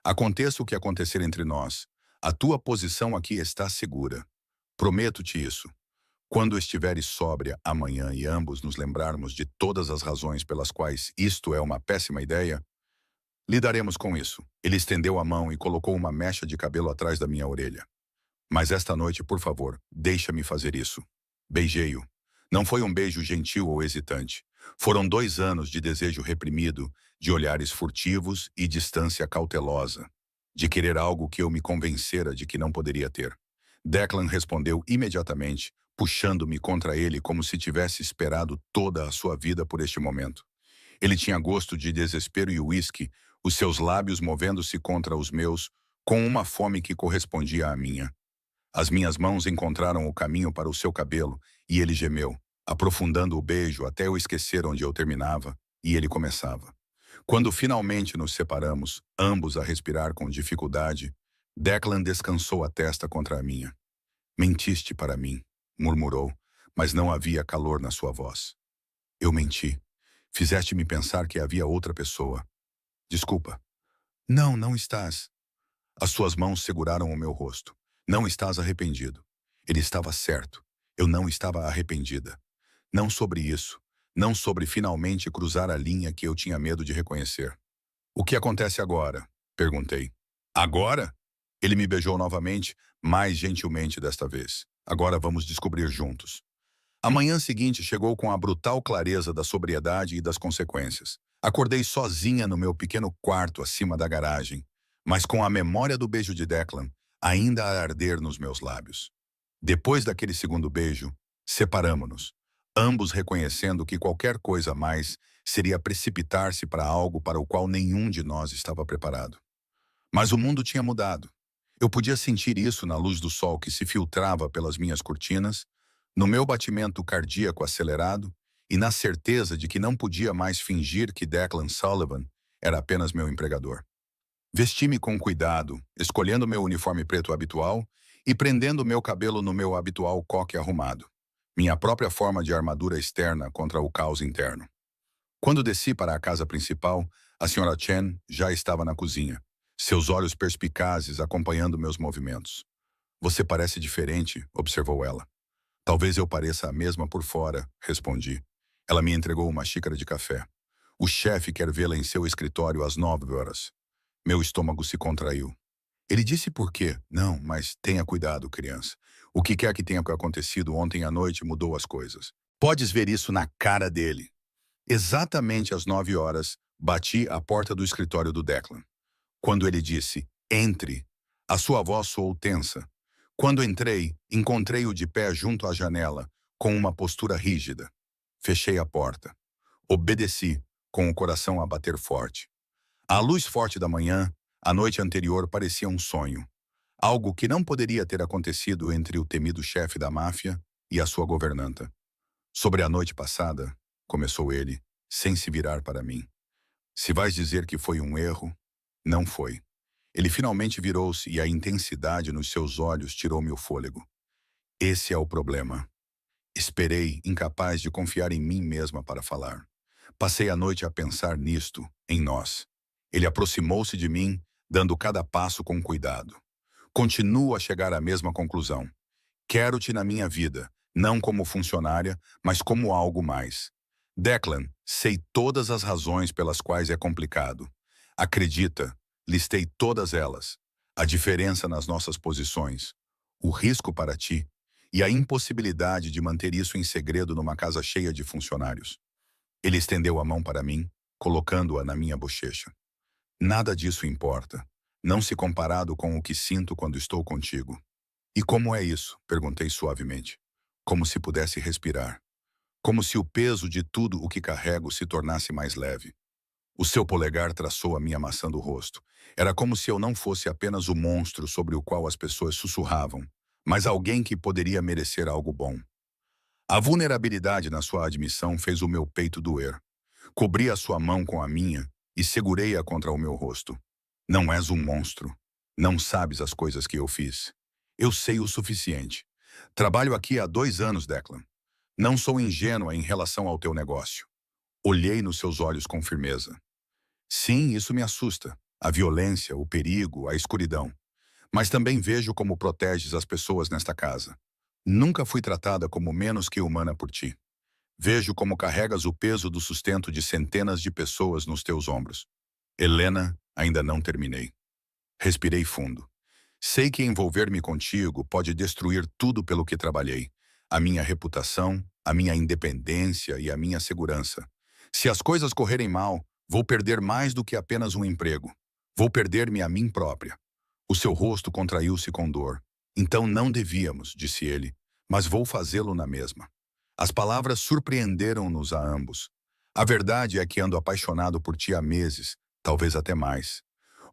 [SPEAKER 1] Aconteça o que acontecer entre nós. A tua posição aqui está segura. Prometo-te isso. Quando estiveres sóbria amanhã e ambos nos lembrarmos de todas as razões pelas quais isto é uma péssima ideia, lidaremos com isso. Ele estendeu a mão e colocou uma mecha de cabelo atrás da minha orelha. Mas esta noite, por favor, deixa-me fazer isso. Beijei-o. Não foi um beijo gentil ou hesitante. Foram 2 anos de desejo reprimido, de olhares furtivos e distância cautelosa, de querer algo que eu me convencera de que não poderia ter. Declan respondeu imediatamente, puxando-me contra ele como se tivesse esperado toda a sua vida por este momento. Ele tinha gosto de desespero e uísque, os seus lábios movendo-se contra os meus, com uma fome que correspondia à minha. As minhas mãos encontraram o caminho para o seu cabelo, e ele gemeu, aprofundando o beijo até eu esquecer onde eu terminava, e ele começava. Quando finalmente nos separamos, ambos a respirar com dificuldade, Declan descansou a testa contra a minha. Mentiste para mim, murmurou, mas não havia calor na sua voz. Eu menti. Fizeste-me pensar que havia outra pessoa. Desculpa. Não, não estás. As suas mãos seguraram o meu rosto. Não estás arrependido. Ele estava certo. Eu não estava arrependida. Não sobre isso. Não sobre finalmente cruzar a linha que eu tinha medo de reconhecer. O que acontece agora? Perguntei. Agora? Ele me beijou novamente, mais gentilmente desta vez. Agora vamos descobrir juntos. A manhã seguinte chegou com a brutal clareza da sobriedade e das consequências. Acordei sozinha no meu pequeno quarto acima da garagem, mas com a memória do beijo de Declan ainda a arder nos meus lábios. Depois daquele segundo beijo, separamo-nos, ambos reconhecendo que qualquer coisa a mais seria precipitar-se para algo para o qual nenhum de nós estava preparado. Mas o mundo tinha mudado. Eu podia sentir isso na luz do sol que se filtrava pelas minhas cortinas, no meu batimento cardíaco acelerado e na certeza de que não podia mais fingir que Declan Sullivan era apenas meu empregador. Vesti-me com cuidado, escolhendo meu uniforme preto habitual e prendendo meu cabelo no meu habitual coque arrumado, minha própria forma de armadura externa contra o caos interno. Quando desci para a casa principal, a Sra. Chen já estava na cozinha, seus olhos perspicazes acompanhando meus movimentos. Você parece diferente, observou ela. Talvez eu pareça a mesma por fora, respondi. Ela me entregou uma xícara de café. O chefe quer vê-la em seu escritório às 9 horas. Meu estômago se contraiu. Ele disse por quê? Não, mas tenha cuidado, criança. O que quer que tenha acontecido ontem à noite mudou as coisas. Podes ver isso na cara dele. Exatamente às 9 horas, bati à porta do escritório do Declan. Quando ele disse, entre, a sua voz soou tensa. Quando entrei, encontrei-o de pé junto à janela, com uma postura rígida. Fechei a porta. Obedeci, com o coração a bater forte. À luz forte da manhã, a noite anterior parecia um sonho. Algo que não poderia ter acontecido entre o temido chefe da máfia e a sua governanta. Sobre a noite passada, começou ele, sem se virar para mim. Se vais dizer que foi um erro, não foi. Ele finalmente virou-se e a intensidade nos seus olhos tirou-me o fôlego. Esse é o problema. Esperei, incapaz de confiar em mim mesma para falar. Passei a noite a pensar nisto, em nós. Ele aproximou-se de mim, dando cada passo com cuidado. Continuo a chegar à mesma conclusão. Quero-te na minha vida, não como funcionária, mas como algo mais. Declan, sei todas as razões pelas quais é complicado. Acredita, listei todas elas. A diferença nas nossas posições, o risco para ti e a impossibilidade de manter isso em segredo numa casa cheia de funcionários. Ele estendeu a mão para mim, colocando-a na minha bochecha. Nada disso importa, não se comparado com o que sinto quando estou contigo. E como é isso? Perguntei suavemente. Como se pudesse respirar. Como se o peso de tudo o que carrego se tornasse mais leve. O seu polegar traçou a minha maçã do rosto. Era como se eu não fosse apenas o monstro sobre o qual as pessoas sussurravam, mas alguém que poderia merecer algo bom. A vulnerabilidade na sua admissão fez o meu peito doer. Cobri a sua mão com a minha e segurei-a contra o meu rosto. Não és um monstro. Não sabes as coisas que eu fiz. Eu sei o suficiente. Trabalho aqui há 2 anos, Declan. Não sou ingênua em relação ao teu negócio. Olhei nos seus olhos com firmeza. Sim, isso me assusta. A violência, o perigo, a escuridão. Mas também vejo como proteges as pessoas nesta casa. Nunca fui tratada como menos que humana por ti. Vejo como carregas o peso do sustento de centenas de pessoas nos teus ombros. Helena, ainda não terminei. Respirei fundo. Sei que envolver-me contigo pode destruir tudo pelo que trabalhei. A minha reputação, a minha independência e a minha segurança. Se as coisas correrem mal, vou perder mais do que apenas um emprego. Vou perder-me a mim própria. O seu rosto contraiu-se com dor. Então não devíamos, disse ele, mas vou fazê-lo na mesma. As palavras surpreenderam-nos a ambos. A verdade é que ando apaixonado por ti há meses, talvez até mais.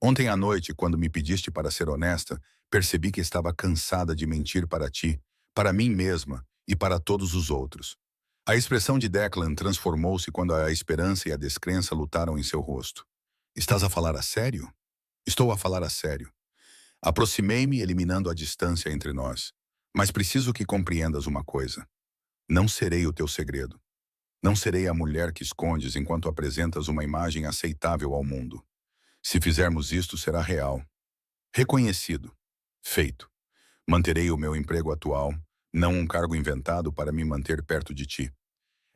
[SPEAKER 1] Ontem à noite, quando me pediste para ser honesta, percebi que estava cansada de mentir para ti, para mim mesma e para todos os outros. A expressão de Declan transformou-se quando a esperança e a descrença lutaram em seu rosto. Estás a falar a sério? Estou a falar a sério. Aproximei-me, eliminando a distância entre nós. Mas preciso que compreendas uma coisa. Não serei o teu segredo. Não serei a mulher que escondes enquanto apresentas uma imagem aceitável ao mundo. Se fizermos isto, será real. Reconhecido. Feito. Manterei o meu emprego atual, não um cargo inventado para me manter perto de ti.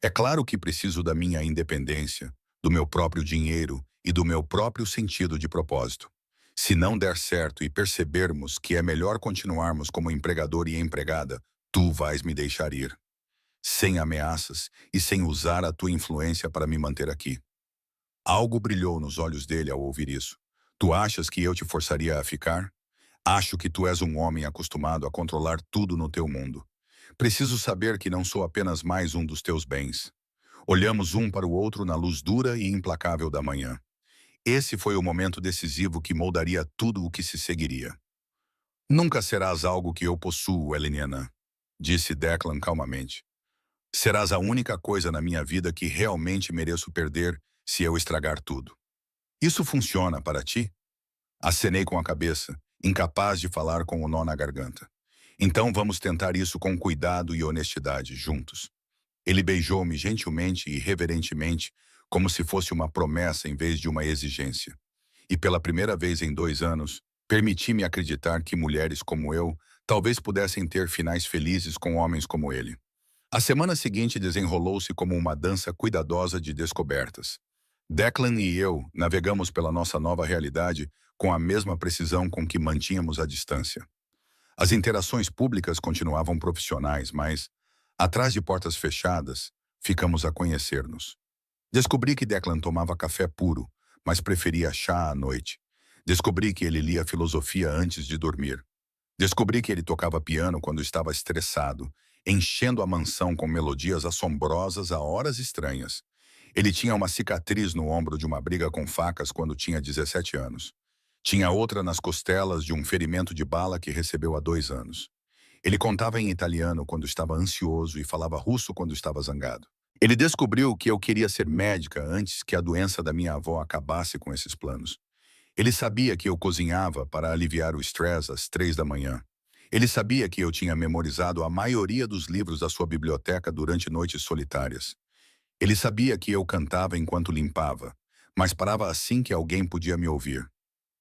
[SPEAKER 1] É claro que preciso da minha independência, do meu próprio dinheiro e do meu próprio sentido de propósito. Se não der certo e percebermos que é melhor continuarmos como empregador e empregada, tu vais me deixar ir. Sem ameaças e sem usar a tua influência para me manter aqui. Algo brilhou nos olhos dele ao ouvir isso. Tu achas que eu te forçaria a ficar? Acho que tu és um homem acostumado a controlar tudo no teu mundo. Preciso saber que não sou apenas mais um dos teus bens. Olhamos um para o outro na luz dura e implacável da manhã. Esse foi o momento decisivo que moldaria tudo o que se seguiria. Nunca serás algo que eu possuo, Helena, disse Declan calmamente. Serás a única coisa na minha vida que realmente mereço perder se eu estragar tudo. Isso funciona para ti? Acenei com a cabeça, incapaz de falar com o nó na garganta. Então vamos tentar isso com cuidado e honestidade, juntos. Ele beijou-me gentilmente e reverentemente, como se fosse uma promessa em vez de uma exigência. E pela primeira vez em 2 anos, permiti-me acreditar que mulheres como eu talvez pudessem ter finais felizes com homens como ele. A semana seguinte desenrolou-se como uma dança cuidadosa de descobertas. Declan e eu navegamos pela nossa nova realidade com a mesma precisão com que mantínhamos a distância. As interações públicas continuavam profissionais, mas, atrás de portas fechadas, ficamos a conhecer-nos. Descobri que Declan tomava café puro, mas preferia chá à noite. Descobri que ele lia filosofia antes de dormir. Descobri que ele tocava piano quando estava estressado, enchendo a mansão com melodias assombrosas a horas estranhas. Ele tinha uma cicatriz no ombro de uma briga com facas quando tinha 17 anos. Tinha outra nas costelas de um ferimento de bala que recebeu há 2 anos. Ele contava em italiano quando estava ansioso e falava russo quando estava zangado. Ele descobriu que eu queria ser médica antes que a doença da minha avó acabasse com esses planos. Ele sabia que eu cozinhava para aliviar o estresse às 3 da manhã. Ele sabia que eu tinha memorizado a maioria dos livros da sua biblioteca durante noites solitárias. Ele sabia que eu cantava enquanto limpava, mas parava assim que alguém podia me ouvir.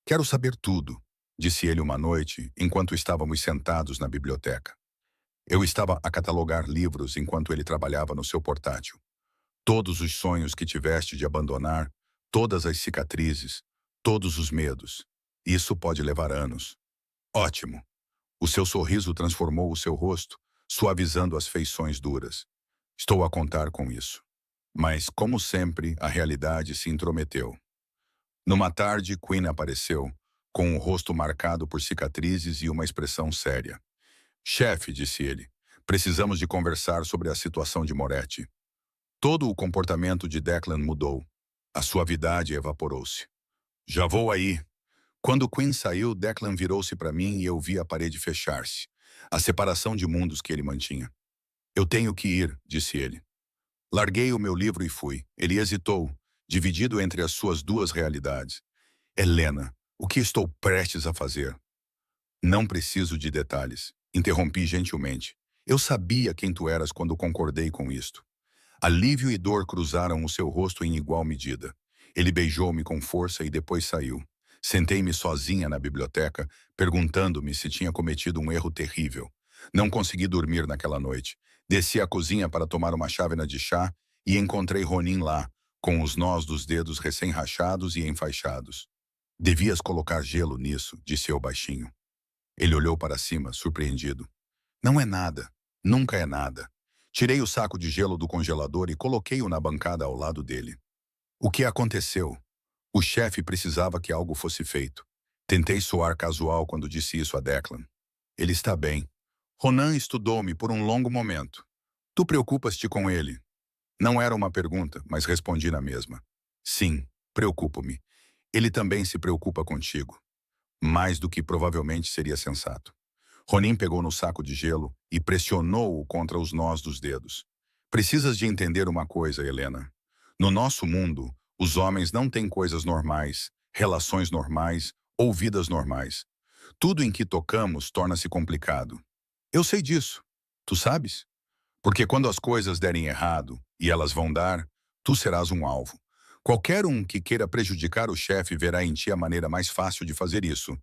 [SPEAKER 1] Quero saber tudo, disse ele uma noite, enquanto estávamos sentados na biblioteca. Eu estava a catalogar livros enquanto ele trabalhava no seu portátil. Todos os sonhos que tiveste de abandonar, todas as cicatrizes, todos os medos. Isso pode levar anos. Ótimo. O seu sorriso transformou o seu rosto, suavizando as feições duras. Estou a contar com isso. Mas, como sempre, a realidade se intrometeu. Numa tarde, Quinn apareceu, com o rosto marcado por cicatrizes e uma expressão séria. Chefe, disse ele, precisamos de conversar sobre a situação de Moretti. Todo o comportamento de Declan mudou. A suavidade evaporou-se. Já vou aí. Quando Quinn saiu, Declan virou-se para mim e eu vi a parede fechar-se. A separação de mundos que ele mantinha. Eu tenho que ir, disse ele. Larguei o meu livro e fui. Ele hesitou, dividido entre as suas 2 realidades. Helena, o que estou prestes a fazer? Não preciso de detalhes. Interrompi gentilmente. Eu sabia quem tu eras quando concordei com isto. Alívio e dor cruzaram o seu rosto em igual medida. Ele beijou-me com força e depois saiu. Sentei-me sozinha na biblioteca, perguntando-me se tinha cometido um erro terrível. Não consegui dormir naquela noite. Desci à cozinha para tomar uma chávena de chá e encontrei Ronin lá, com os nós dos dedos recém-rachados e enfaixados. Devias colocar gelo nisso, disse eu baixinho. Ele olhou para cima, surpreendido. Não é nada. Nunca é nada. Tirei o saco de gelo do congelador e coloquei-o na bancada ao lado dele. O que aconteceu? O chefe precisava que algo fosse feito. Tentei soar casual quando disse isso a Declan. Ele está bem. Ronan estudou-me por um longo momento. Tu preocupas-te com ele? Não era uma pergunta, mas respondi na mesma. Sim, preocupo-me. Ele também se preocupa contigo. Mais do que provavelmente seria sensato. Ronin pegou no saco de gelo e pressionou-o contra os nós dos dedos. Precisas de entender uma coisa, Helena. No nosso mundo, os homens não têm coisas normais, relações normais ou vidas normais. Tudo em que tocamos torna-se complicado. Eu sei disso. Tu sabes? Porque quando as coisas derem errado, e elas vão dar, tu serás um alvo. Qualquer um que queira prejudicar o chefe verá em ti a maneira mais fácil de fazer isso.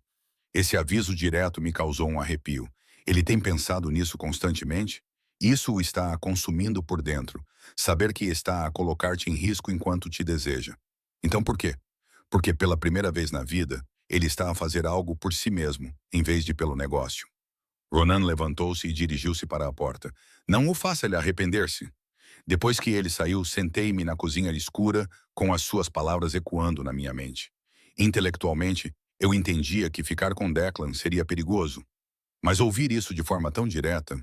[SPEAKER 1] Esse aviso direto me causou um arrepio. Ele tem pensado nisso constantemente? Isso o está a consumindo por dentro. Saber que está a colocar-te em risco enquanto te deseja. Então por quê? Porque pela primeira vez na vida, ele está a fazer algo por si mesmo, em vez de pelo negócio. Ronan levantou-se e dirigiu-se para a porta. Não o faça ele arrepender-se. Depois que ele saiu, sentei-me na cozinha escura, com as suas palavras ecoando na minha mente. Intelectualmente, eu entendia que ficar com Declan seria perigoso. Mas ouvir isso de forma tão direta,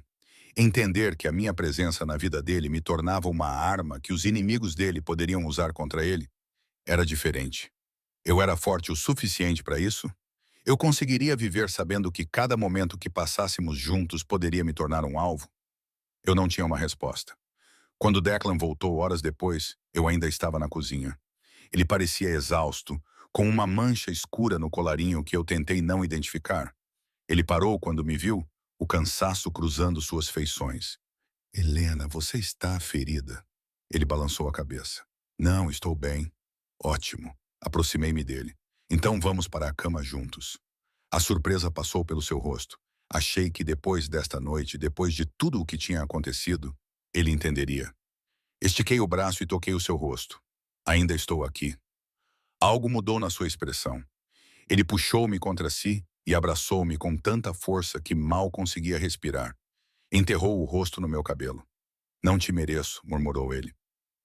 [SPEAKER 1] entender que a minha presença na vida dele me tornava uma arma que os inimigos dele poderiam usar contra ele, era diferente. Eu era forte o suficiente para isso? Eu conseguiria viver sabendo que cada momento que passássemos juntos poderia me tornar um alvo? Eu não tinha uma resposta. Quando Declan voltou horas depois, eu ainda estava na cozinha. Ele parecia exausto, com uma mancha escura no colarinho que eu tentei não identificar. Ele parou quando me viu, o cansaço cruzando suas feições. Helena, você está ferida. Ele balançou a cabeça. Não, estou bem. Ótimo. Aproximei-me dele. Então vamos para a cama juntos. A surpresa passou pelo seu rosto. Achei que depois desta noite, depois de tudo o que tinha acontecido, ele entenderia. Estiquei o braço e toquei o seu rosto. Ainda estou aqui. Algo mudou na sua expressão. Ele puxou-me contra si e abraçou-me com tanta força que mal conseguia respirar. Enterrou o rosto no meu cabelo. Não te mereço, murmurou ele.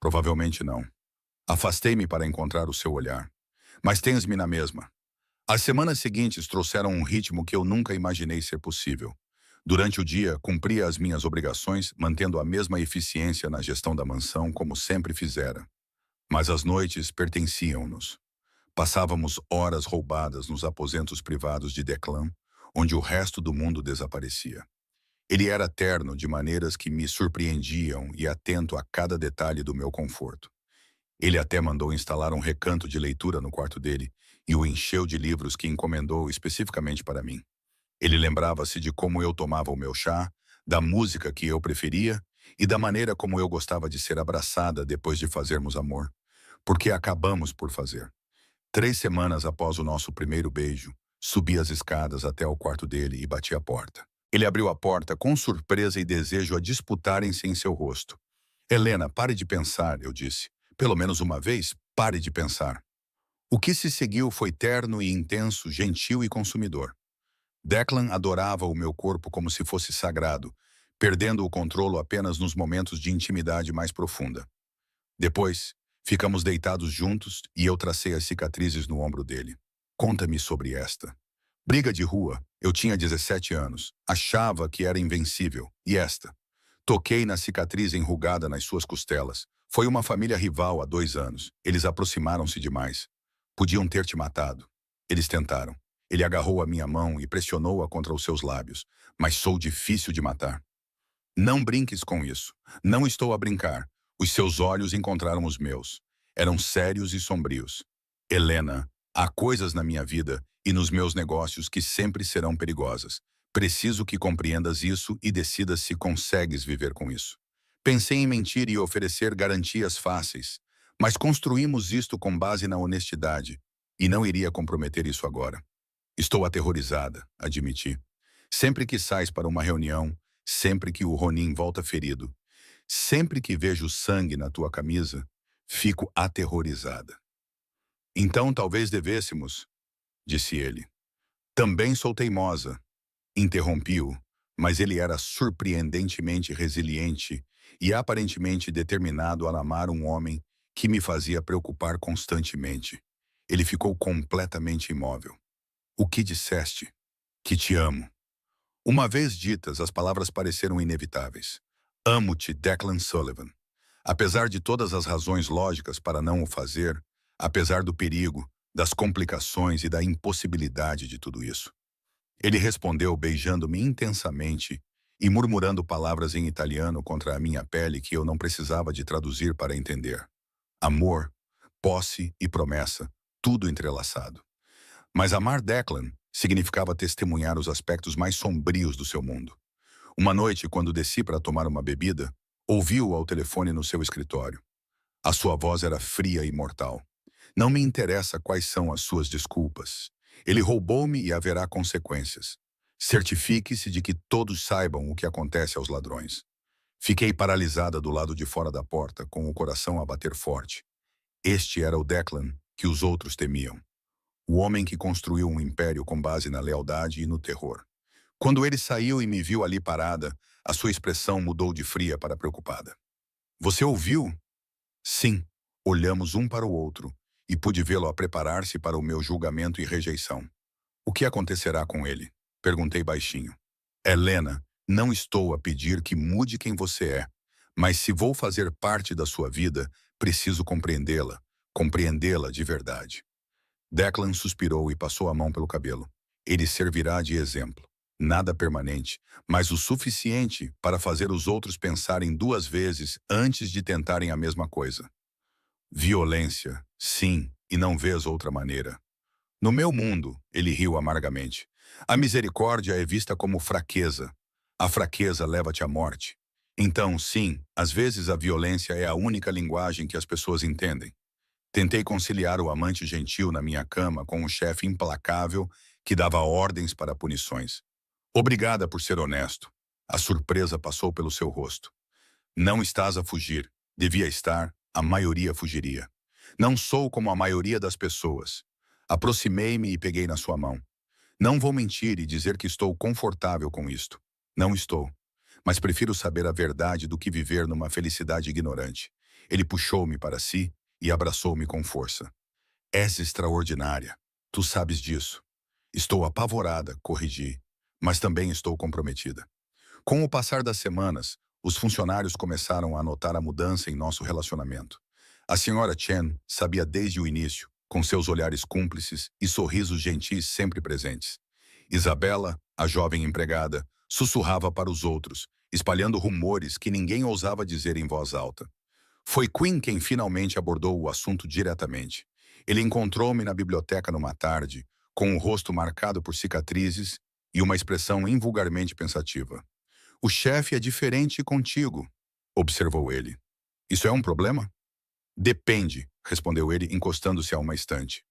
[SPEAKER 1] Provavelmente não. Afastei-me para encontrar o seu olhar. Mas tens-me na mesma. As semanas seguintes trouxeram um ritmo que eu nunca imaginei ser possível. Durante o dia, cumpria as minhas obrigações, mantendo a mesma eficiência na gestão da mansão como sempre fizera. Mas as noites pertenciam-nos. Passávamos horas roubadas nos aposentos privados de Declan, onde o resto do mundo desaparecia. Ele era terno de maneiras que me surpreendiam e atento a cada detalhe do meu conforto. Ele até mandou instalar um recanto de leitura no quarto dele e o encheu de livros que encomendou especificamente para mim. Ele lembrava-se de como eu tomava o meu chá, da música que eu preferia e da maneira como eu gostava de ser abraçada depois de fazermos amor, porque acabamos por fazer. 3 semanas após o nosso primeiro beijo, subi as escadas até o quarto dele e bati a porta. Ele abriu a porta com surpresa e desejo a disputarem-se em seu rosto. Helena, pare de pensar, eu disse. Pelo menos uma vez, pare de pensar. O que se seguiu foi terno e intenso, gentil e consumidor. Declan adorava o meu corpo como se fosse sagrado, perdendo o controle apenas nos momentos de intimidade mais profunda. Depois, ficamos deitados juntos e eu tracei as cicatrizes no ombro dele. Conta-me sobre esta. Briga de rua. Eu tinha 17 anos. Achava que era invencível. E esta? Toquei na cicatriz enrugada nas suas costelas. Foi uma família rival há 2 anos. Eles aproximaram-se demais. Podiam ter te matado. Eles tentaram. Ele agarrou a minha mão e pressionou-a contra os seus lábios. Mas sou difícil de matar. Não brinques com isso. Não estou a brincar. Os seus olhos encontraram os meus. Eram sérios e sombrios. Helena, há coisas na minha vida e nos meus negócios que sempre serão perigosas. Preciso que compreendas isso e decidas se consegues viver com isso. Pensei em mentir e oferecer garantias fáceis, mas construímos isto com base na honestidade, e não iria comprometer isso agora. Estou aterrorizada, admiti. Sempre que sais para uma reunião, Sempre que o Ronin volta ferido, sempre que vejo sangue na tua camisa, fico aterrorizada. Então talvez devêssemos, disse ele. Também sou teimosa, interrompi-o, mas ele era surpreendentemente resiliente e aparentemente determinado a amar um homem que me fazia preocupar constantemente. Ele ficou completamente imóvel. O que disseste? Que te amo. Uma vez ditas, as palavras pareceram inevitáveis. Amo-te, Declan Sullivan. Apesar de todas as razões lógicas para não o fazer, apesar do perigo, das complicações e da impossibilidade de tudo isso. Ele respondeu beijando-me intensamente e murmurando palavras em italiano contra a minha pele que eu não precisava de traduzir para entender. Amor, posse e promessa, tudo entrelaçado. Mas amar Declan significava testemunhar os aspectos mais sombrios do seu mundo. Uma noite, quando desci para tomar uma bebida, ouvi-o ao telefone no seu escritório. A sua voz era fria e mortal. Não me interessa quais são as suas desculpas. Ele roubou-me e haverá consequências. Certifique-se de que todos saibam o que acontece aos ladrões. Fiquei paralisada do lado de fora da porta, com o coração a bater forte. Este era o Declan que os outros temiam. O homem que construiu um império com base na lealdade e no terror. Quando ele saiu e me viu ali parada, a sua expressão mudou de fria para preocupada. Você ouviu? Sim. Olhamos um para o outro e pude vê-lo a preparar-se para o meu julgamento e rejeição. O que acontecerá com ele? Perguntei baixinho. Helena, não estou a pedir que mude quem você é, mas se vou fazer parte da sua vida, preciso compreendê-la de verdade. Declan suspirou e passou a mão pelo cabelo. Ele servirá de exemplo. Nada permanente, mas o suficiente para fazer os outros pensarem duas vezes antes de tentarem a mesma coisa. Violência, sim, e não vês outra maneira. No meu mundo, ele riu amargamente, a misericórdia é vista como fraqueza. A fraqueza leva-te à morte. Então, sim, às vezes a violência é a única linguagem que as pessoas entendem. Tentei conciliar o amante gentil na minha cama com um chefe implacável que dava ordens para punições. Obrigada por ser honesto. A surpresa passou pelo seu rosto. Não estás a fugir. Devia estar, a maioria fugiria. Não sou como a maioria das pessoas. Aproximei-me e peguei na sua mão. Não vou mentir e dizer que estou confortável com isto. Não estou. Mas prefiro saber a verdade do que viver numa felicidade ignorante. Ele puxou-me para si e abraçou-me com força. És extraordinária. Tu sabes disso. Estou apavorada, corrigi, mas também estou comprometida. Com o passar das semanas, os funcionários começaram a notar a mudança em nosso relacionamento. A senhora Chen sabia desde o início, com seus olhares cúmplices e sorrisos gentis sempre presentes. Isabela, a jovem empregada, sussurrava para os outros, espalhando rumores que ninguém ousava dizer em voz alta. Foi Quinn quem finalmente abordou o assunto diretamente. Ele encontrou-me na biblioteca numa tarde, com o rosto marcado por cicatrizes e uma expressão invulgarmente pensativa. O chefe é diferente contigo, observou ele. Isso é um problema? Depende, respondeu ele, encostando-se a uma estante.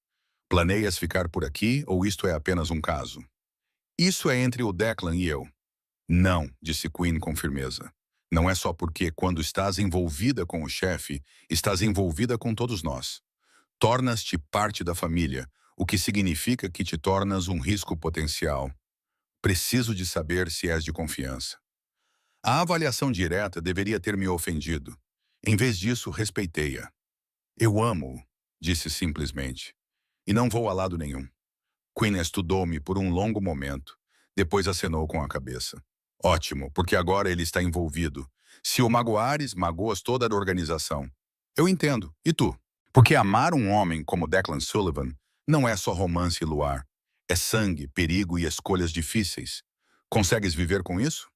[SPEAKER 1] Planeias ficar por aqui ou isto é apenas um caso? Isso é entre o Declan e eu. Não, disse Quinn com firmeza. Não é só porque, quando estás envolvida com o chefe, estás envolvida com todos nós. Tornas-te parte da família, o que significa que te tornas um risco potencial. Preciso de saber se és de confiança. A avaliação direta deveria ter me ofendido. Em vez disso, respeitei-a. Eu amo-o, disse simplesmente. E não vou a lado nenhum. Quinn estudou-me por um longo momento. Depois acenou com a cabeça. Ótimo, porque agora ele está envolvido. Se o magoares, magoas toda a organização. Eu entendo. E tu? Porque amar um homem como Declan Sullivan não é só romance e luar. É sangue, perigo e escolhas difíceis. Consegues viver com isso?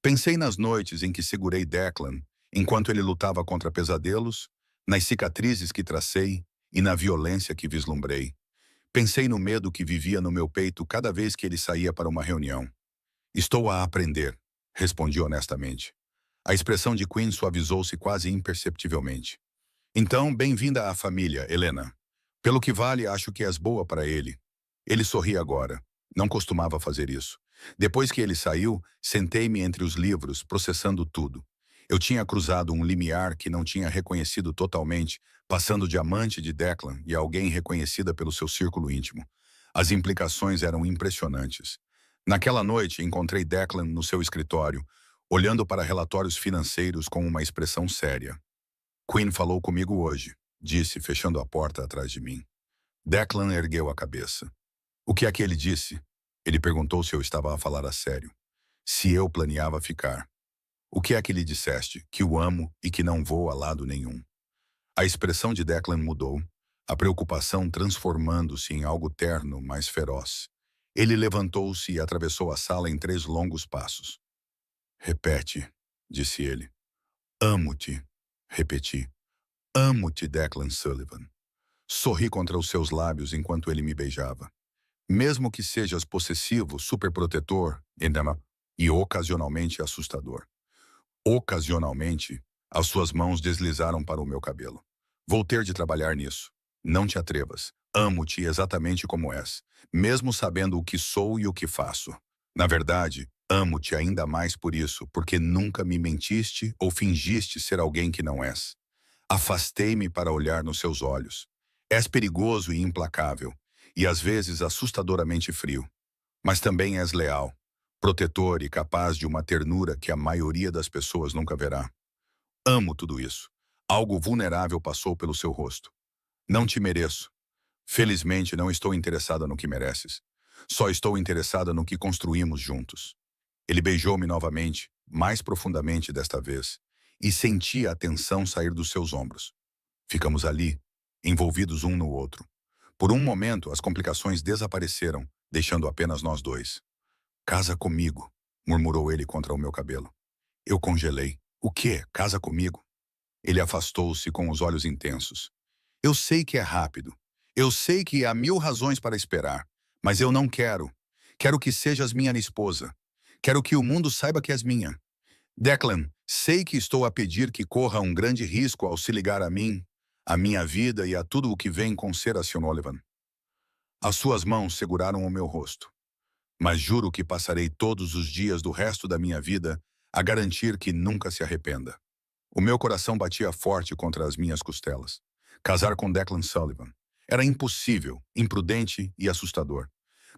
[SPEAKER 1] Pensei nas noites em que segurei Declan, enquanto ele lutava contra pesadelos, nas cicatrizes que tracei e na violência que vislumbrei. Pensei no medo que vivia no meu peito cada vez que ele saía para uma reunião. Estou a aprender, respondi honestamente. A expressão de Quinn suavizou-se quase imperceptivelmente. Então, bem-vinda à família, Helena. Pelo que vale, acho que és boa para ele. Ele sorri agora. Não costumava fazer isso. Depois que ele saiu, sentei-me entre os livros, processando tudo. Eu tinha cruzado um limiar que não tinha reconhecido totalmente, passando de amante de Declan e alguém reconhecida pelo seu círculo íntimo. As implicações eram impressionantes. Naquela noite, encontrei Declan no seu escritório, olhando para relatórios financeiros com uma expressão séria. Quinn falou comigo hoje, disse, fechando a porta atrás de mim. Declan ergueu a cabeça. O que é que ele disse? Ele perguntou se eu estava a falar a sério. Se eu planeava ficar. O que é que lhe disseste? Que o amo e que não vou a lado nenhum. A expressão de Declan mudou, a preocupação transformando-se em algo terno, mais feroz. Ele levantou-se e atravessou a sala em 3 longos passos. Repete, disse ele. Amo-te, repeti. Amo-te, Declan Sullivan. Sorri contra os seus lábios enquanto ele me beijava. Mesmo que sejas possessivo, superprotetor, e ocasionalmente assustador. Ocasionalmente, as suas mãos deslizaram para o meu cabelo. Vou ter de trabalhar nisso. Não te atrevas. Amo-te exatamente como és, mesmo sabendo o que sou e o que faço. Na verdade, amo-te ainda mais por isso, porque nunca me mentiste ou fingiste ser alguém que não és. Afastei-me para olhar nos seus olhos. És perigoso e implacável, e às vezes assustadoramente frio. Mas também és leal, protetor e capaz de uma ternura que a maioria das pessoas nunca verá. Amo tudo isso. Algo vulnerável passou pelo seu rosto. Não te mereço. Felizmente não estou interessada no que mereces. Só estou interessada no que construímos juntos. Ele beijou-me novamente, mais profundamente desta vez, e senti a tensão sair dos seus ombros. Ficamos ali, envolvidos um no outro. Por um momento, as complicações desapareceram, deixando apenas nós dois. Casa comigo, murmurou ele contra o meu cabelo. Eu congelei. O quê? Casa comigo? Ele afastou-se com os olhos intensos. Eu sei que é rápido. Eu sei que há 1000 razões para esperar. Mas eu não quero. Quero que sejas minha esposa. Quero que o mundo saiba que és minha. Declan, sei que estou a pedir que corra um grande risco ao se ligar a mim, a minha vida e a tudo o que vem com ser a Sr. Olivan. As suas mãos seguraram o meu rosto. Mas juro que passarei todos os dias do resto da minha vida a garantir que nunca se arrependa. O meu coração batia forte contra as minhas costelas. Casar com Declan Sullivan era impossível, imprudente e assustador.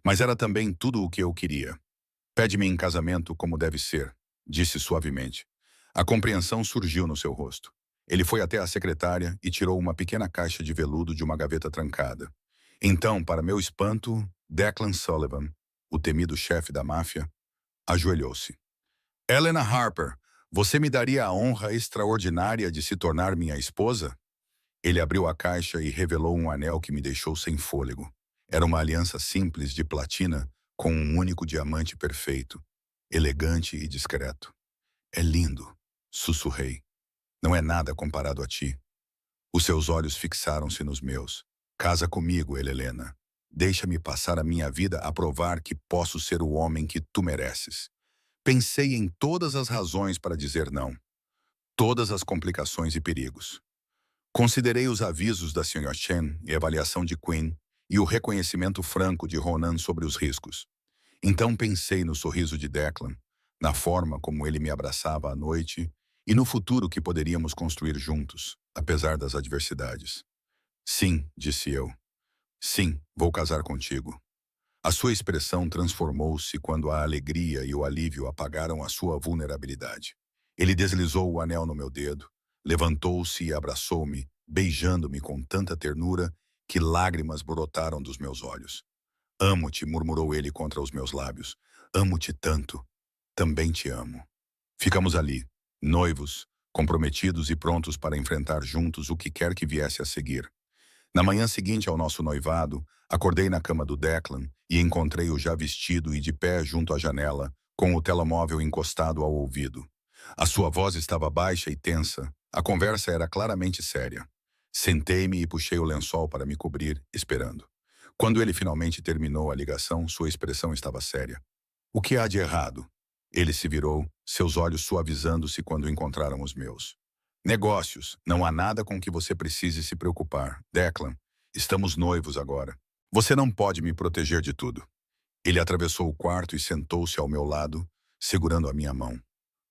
[SPEAKER 1] Mas era também tudo o que eu queria. Pede-me em casamento como deve ser, disse suavemente. A compreensão surgiu no seu rosto. Ele foi até a secretária e tirou uma pequena caixa de veludo de uma gaveta trancada. Então, para meu espanto, Declan Sullivan, o temido chefe da máfia, ajoelhou-se. Helena Harper, você me daria a honra extraordinária de se tornar minha esposa? Ele abriu a caixa e revelou um anel que me deixou sem fôlego. Era uma aliança simples de platina com um único diamante perfeito, elegante e discreto. É lindo, sussurrei. Não é nada comparado a ti. Os seus olhos fixaram-se nos meus. Casa comigo, Helena. Deixa-me passar a minha vida a provar que posso ser o homem que tu mereces. Pensei em todas as razões para dizer não. Todas as complicações e perigos. Considerei os avisos da Sra. Chen e a avaliação de Quinn e o reconhecimento franco de Ronan sobre os riscos. Então pensei no sorriso de Declan, na forma como ele me abraçava à noite e no futuro que poderíamos construir juntos, apesar das adversidades. Sim, disse eu. Sim, vou casar contigo. A sua expressão transformou-se quando a alegria e o alívio apagaram a sua vulnerabilidade. Ele deslizou o anel no meu dedo, levantou-se e abraçou-me, beijando-me com tanta ternura que lágrimas brotaram dos meus olhos. Amo-te, murmurou ele contra os meus lábios. Amo-te tanto. Também te amo. Ficamos ali, noivos, comprometidos e prontos para enfrentar juntos o que quer que viesse a seguir. Na manhã seguinte ao nosso noivado, acordei na cama do Declan e encontrei-o já vestido e de pé junto à janela, com o telemóvel encostado ao ouvido. A sua voz estava baixa e tensa. A conversa era claramente séria. Sentei-me e puxei o lençol para me cobrir, esperando. Quando ele finalmente terminou a ligação, sua expressão estava séria. O que há de errado? Ele se virou, seus olhos suavizando-se quando encontraram os meus. Negócios, não há nada com que você precise se preocupar. Declan, estamos noivos agora. Você não pode me proteger de tudo. Ele atravessou o quarto e sentou-se ao meu lado, segurando a minha mão.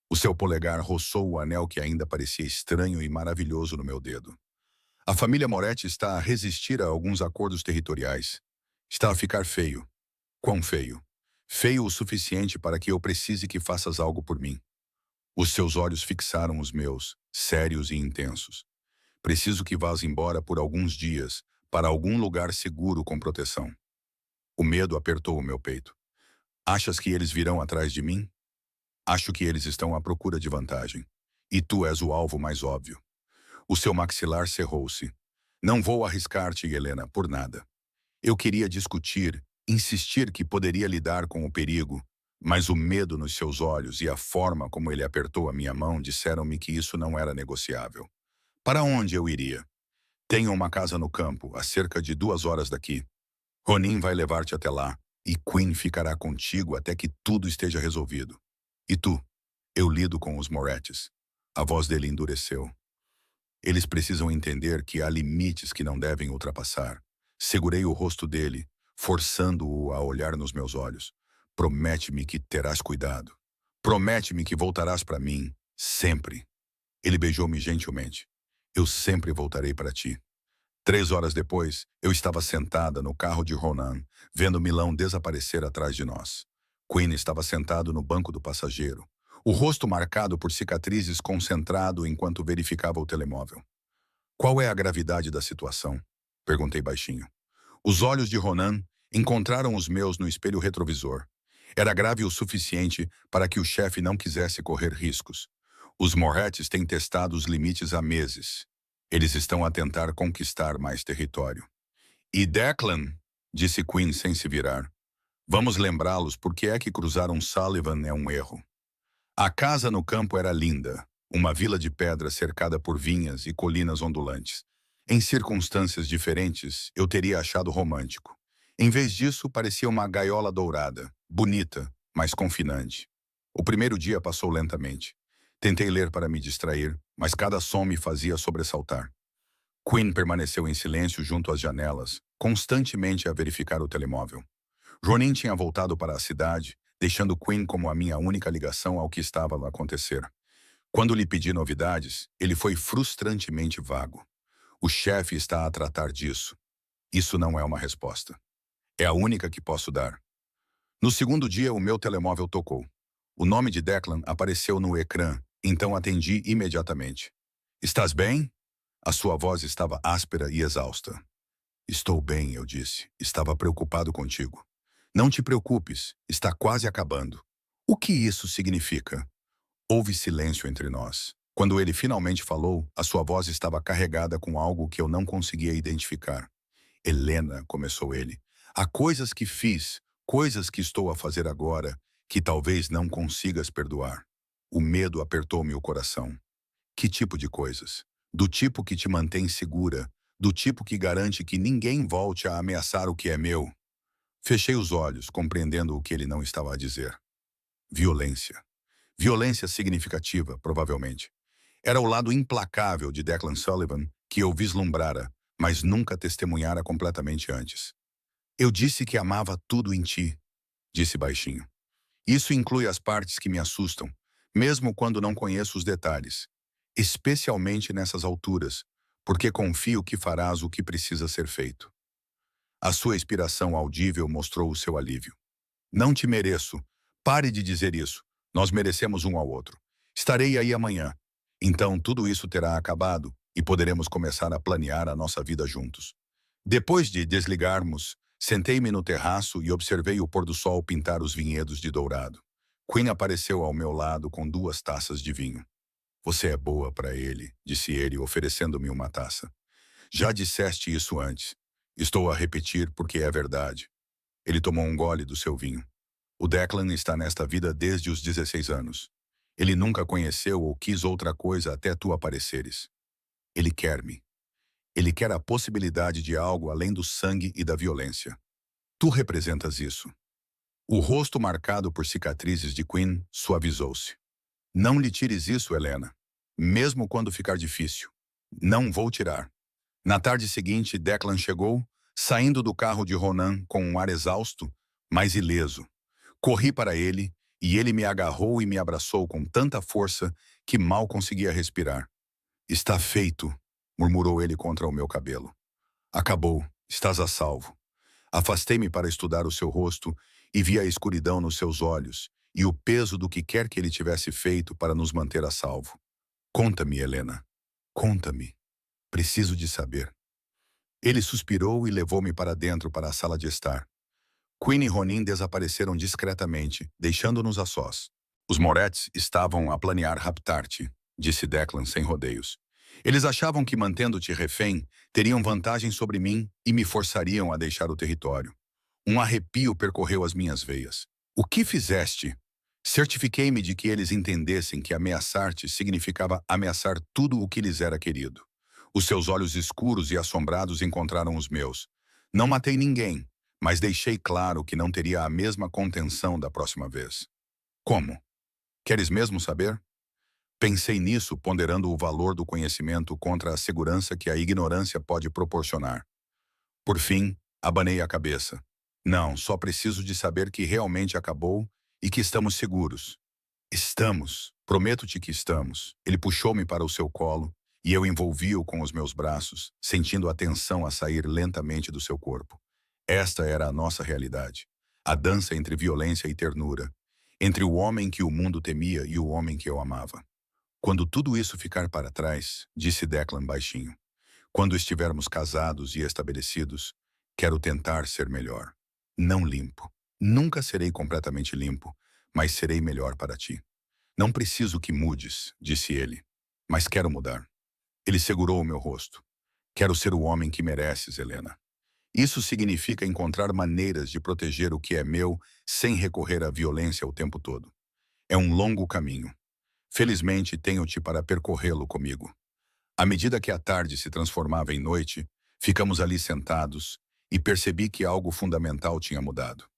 [SPEAKER 1] O seu polegar roçou o anel que ainda parecia estranho e maravilhoso no meu dedo. A família Moretti está a resistir a alguns acordos territoriais. Está a ficar feio. Quão feio? Feio o suficiente para que eu precise que faças algo por mim. Os seus olhos fixaram os meus, sérios e intensos. Preciso que vás embora por alguns dias, para algum lugar seguro com proteção. O medo apertou o meu peito. Achas que eles virão atrás de mim? Acho que eles estão à procura de vantagem. E tu és o alvo mais óbvio. O seu maxilar cerrou-se. Não vou arriscar-te, Helena, por nada. Eu queria discutir, insistir que poderia lidar com o perigo, mas o medo nos seus olhos e a forma como ele apertou a minha mão disseram-me que isso não era negociável. Para onde eu iria? Tenho uma casa no campo, a cerca de 2 horas daqui. Ronin vai levar-te até lá, e Quinn ficará contigo até que tudo esteja resolvido. E tu? Eu lido com os Morettis. A voz dele endureceu. Eles precisam entender que há limites que não devem ultrapassar. Segurei o rosto dele, forçando-o a olhar nos meus olhos. Promete-me que terás cuidado. Promete-me que voltarás para mim, sempre. Ele beijou-me gentilmente. Eu sempre voltarei para ti. 3 horas depois, eu estava sentada no carro de Ronan, vendo Milão desaparecer atrás de nós. Quinn estava sentado no banco do passageiro, o rosto marcado por cicatrizes, concentrado enquanto verificava o telemóvel. Qual é a gravidade da situação? Perguntei baixinho. Os olhos de Ronan encontraram os meus no espelho retrovisor. Era grave o suficiente para que o chefe não quisesse correr riscos. Os Morettis têm testado os limites há meses. Eles estão a tentar conquistar mais território. E Declan, disse Quinn sem se virar. Vamos lembrá-los porque é que cruzar um Sullivan é um erro. A casa no campo era linda, uma vila de pedra cercada por vinhas e colinas ondulantes. Em circunstâncias diferentes, eu teria achado romântico. Em vez disso, parecia uma gaiola dourada, bonita, mas confinante. O primeiro dia passou lentamente. Tentei ler para me distrair, mas cada som me fazia sobressaltar. Quinn permaneceu em silêncio junto às janelas, constantemente a verificar o telemóvel. Ronin tinha voltado para a cidade, deixando Quinn como a minha única ligação ao que estava a acontecer. Quando lhe pedi novidades, ele foi frustrantemente vago. O chefe está a tratar disso. Isso não é uma resposta. É a única que posso dar. No segundo dia, o meu telemóvel tocou. O nome de Declan apareceu no ecrã, então atendi imediatamente. Estás bem? A sua voz estava áspera e exausta. Estou bem, eu disse. Estava preocupado contigo. Não te preocupes, está quase acabando. O que isso significa? Houve silêncio entre nós. Quando ele finalmente falou, a sua voz estava carregada com algo que eu não conseguia identificar. Helena, começou ele, há coisas que fiz, coisas que estou a fazer agora, que talvez não consigas perdoar. O medo apertou-me o coração. Que tipo de coisas? Do tipo que te mantém segura, do tipo que garante que ninguém volte a ameaçar o que é meu. Fechei os olhos, compreendendo o que ele não estava a dizer. Violência. Violência significativa, provavelmente. Era o lado implacável de Declan Sullivan que eu vislumbrara, mas nunca testemunhara completamente antes. Eu disse que amava tudo em ti, disse baixinho. Isso inclui as partes que me assustam, mesmo quando não conheço os detalhes. Especialmente nessas alturas, porque confio que farás o que precisa ser feito. A sua expiração audível mostrou o seu alívio. Não te mereço. Pare de dizer isso. Nós merecemos um ao outro. Estarei aí amanhã. Então tudo isso terá acabado e poderemos começar a planear a nossa vida juntos. Depois de desligarmos, sentei-me no terraço e observei o pôr-do-sol pintar os vinhedos de dourado. Quinn apareceu ao meu lado com 2 taças de vinho. Você é boa para ele, disse ele, oferecendo-me uma taça. Já disseste isso antes. Estou a repetir porque é verdade. Ele tomou um gole do seu vinho. O Declan está nesta vida desde os 16 anos. Ele nunca conheceu ou quis outra coisa até tu apareceres. Ele quer-me. Ele quer a possibilidade de algo além do sangue e da violência. Tu representas isso. O rosto marcado por cicatrizes de Quinn suavizou-se. Não lhe tires isso, Helena. Mesmo quando ficar difícil. Não vou tirar. Na tarde seguinte, Declan chegou, saindo do carro de Ronan com um ar exausto, mas ileso. Corri para ele, e ele me agarrou e me abraçou com tanta força que mal conseguia respirar. Está feito, murmurou ele contra o meu cabelo. Acabou, estás a salvo. Afastei-me para estudar o seu rosto e vi a escuridão nos seus olhos e o peso do que quer que ele tivesse feito para nos manter a salvo. Conta-me, Helena. Conta-me. Preciso de saber. Ele suspirou e levou-me para dentro para a sala de estar. Quinn e Ronin desapareceram discretamente, deixando-nos a sós. Os Moretz estavam a planear raptar-te, disse Declan sem rodeios. Eles achavam que, mantendo-te refém, teriam vantagem sobre mim e me forçariam a deixar o território. Um arrepio percorreu as minhas veias. O que fizeste? Certifiquei-me de que eles entendessem que ameaçar-te significava ameaçar tudo o que lhes era querido. Os seus olhos escuros e assombrados encontraram os meus. Não matei ninguém, mas deixei claro que não teria a mesma contenção da próxima vez. Como? Queres mesmo saber? Pensei nisso, ponderando o valor do conhecimento contra a segurança que a ignorância pode proporcionar. Por fim, abanei a cabeça. Não, só preciso de saber que realmente acabou e que estamos seguros. Estamos. Prometo-te que estamos. Ele puxou-me para o seu colo e eu envolvi-o com os meus braços, sentindo a tensão a sair lentamente do seu corpo. Esta era a nossa realidade. A dança entre violência e ternura. Entre o homem que o mundo temia e o homem que eu amava. Quando tudo isso ficar para trás, disse Declan baixinho, quando estivermos casados e estabelecidos, quero tentar ser melhor. Não limpo. Nunca serei completamente limpo, mas serei melhor para ti. Não preciso que mudes, disse ele, mas quero mudar. Ele segurou o meu rosto. Quero ser o homem que mereces, Helena. Isso significa encontrar maneiras de proteger o que é meu sem recorrer à violência o tempo todo. É um longo caminho. Felizmente, tenho-te para percorrê-lo comigo. À medida que a tarde se transformava em noite, ficamos ali sentados e percebi que algo fundamental tinha mudado.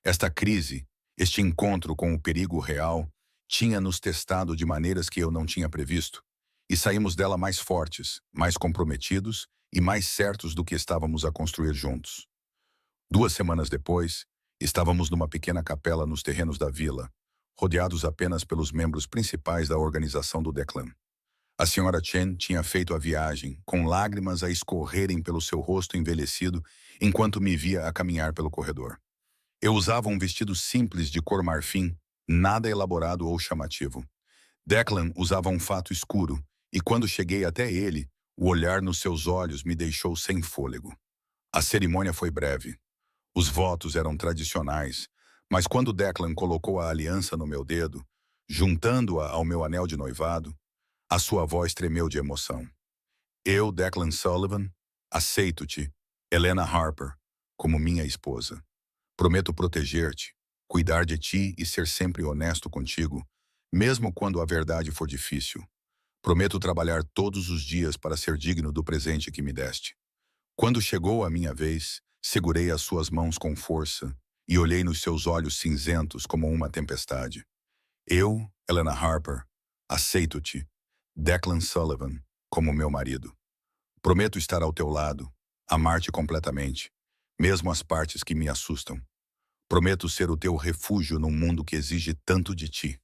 [SPEAKER 1] Esta crise, este encontro com o perigo real, tinha nos testado de maneiras que eu não tinha previsto, e saímos dela mais fortes, mais comprometidos e mais certos do que estávamos a construir juntos. 2 semanas depois, estávamos numa pequena capela nos terrenos da vila, rodeados apenas pelos membros principais da organização do Declan. A senhora Chen tinha feito a viagem, com lágrimas a escorrerem pelo seu rosto envelhecido, enquanto me via a caminhar pelo corredor. Eu usava um vestido simples de cor marfim, nada elaborado ou chamativo. Declan usava um fato escuro, e quando cheguei até ele, o olhar nos seus olhos me deixou sem fôlego. A cerimônia foi breve. Os votos eram tradicionais, mas quando Declan colocou a aliança no meu dedo, juntando-a ao meu anel de noivado, a sua voz tremeu de emoção. Eu, Declan Sullivan, aceito-te, Helena Harper, como minha esposa. Prometo proteger-te, cuidar de ti e ser sempre honesto contigo, mesmo quando a verdade for difícil. Prometo trabalhar todos os dias para ser digno do presente que me deste. Quando chegou a minha vez, segurei as suas mãos com força e olhei nos seus olhos cinzentos como uma tempestade. Eu, Helena Harper, aceito-te, Declan Sullivan, como meu marido. Prometo estar ao teu lado, amar-te completamente, mesmo as partes que me assustam. Prometo ser o teu refúgio num mundo que exige tanto de ti.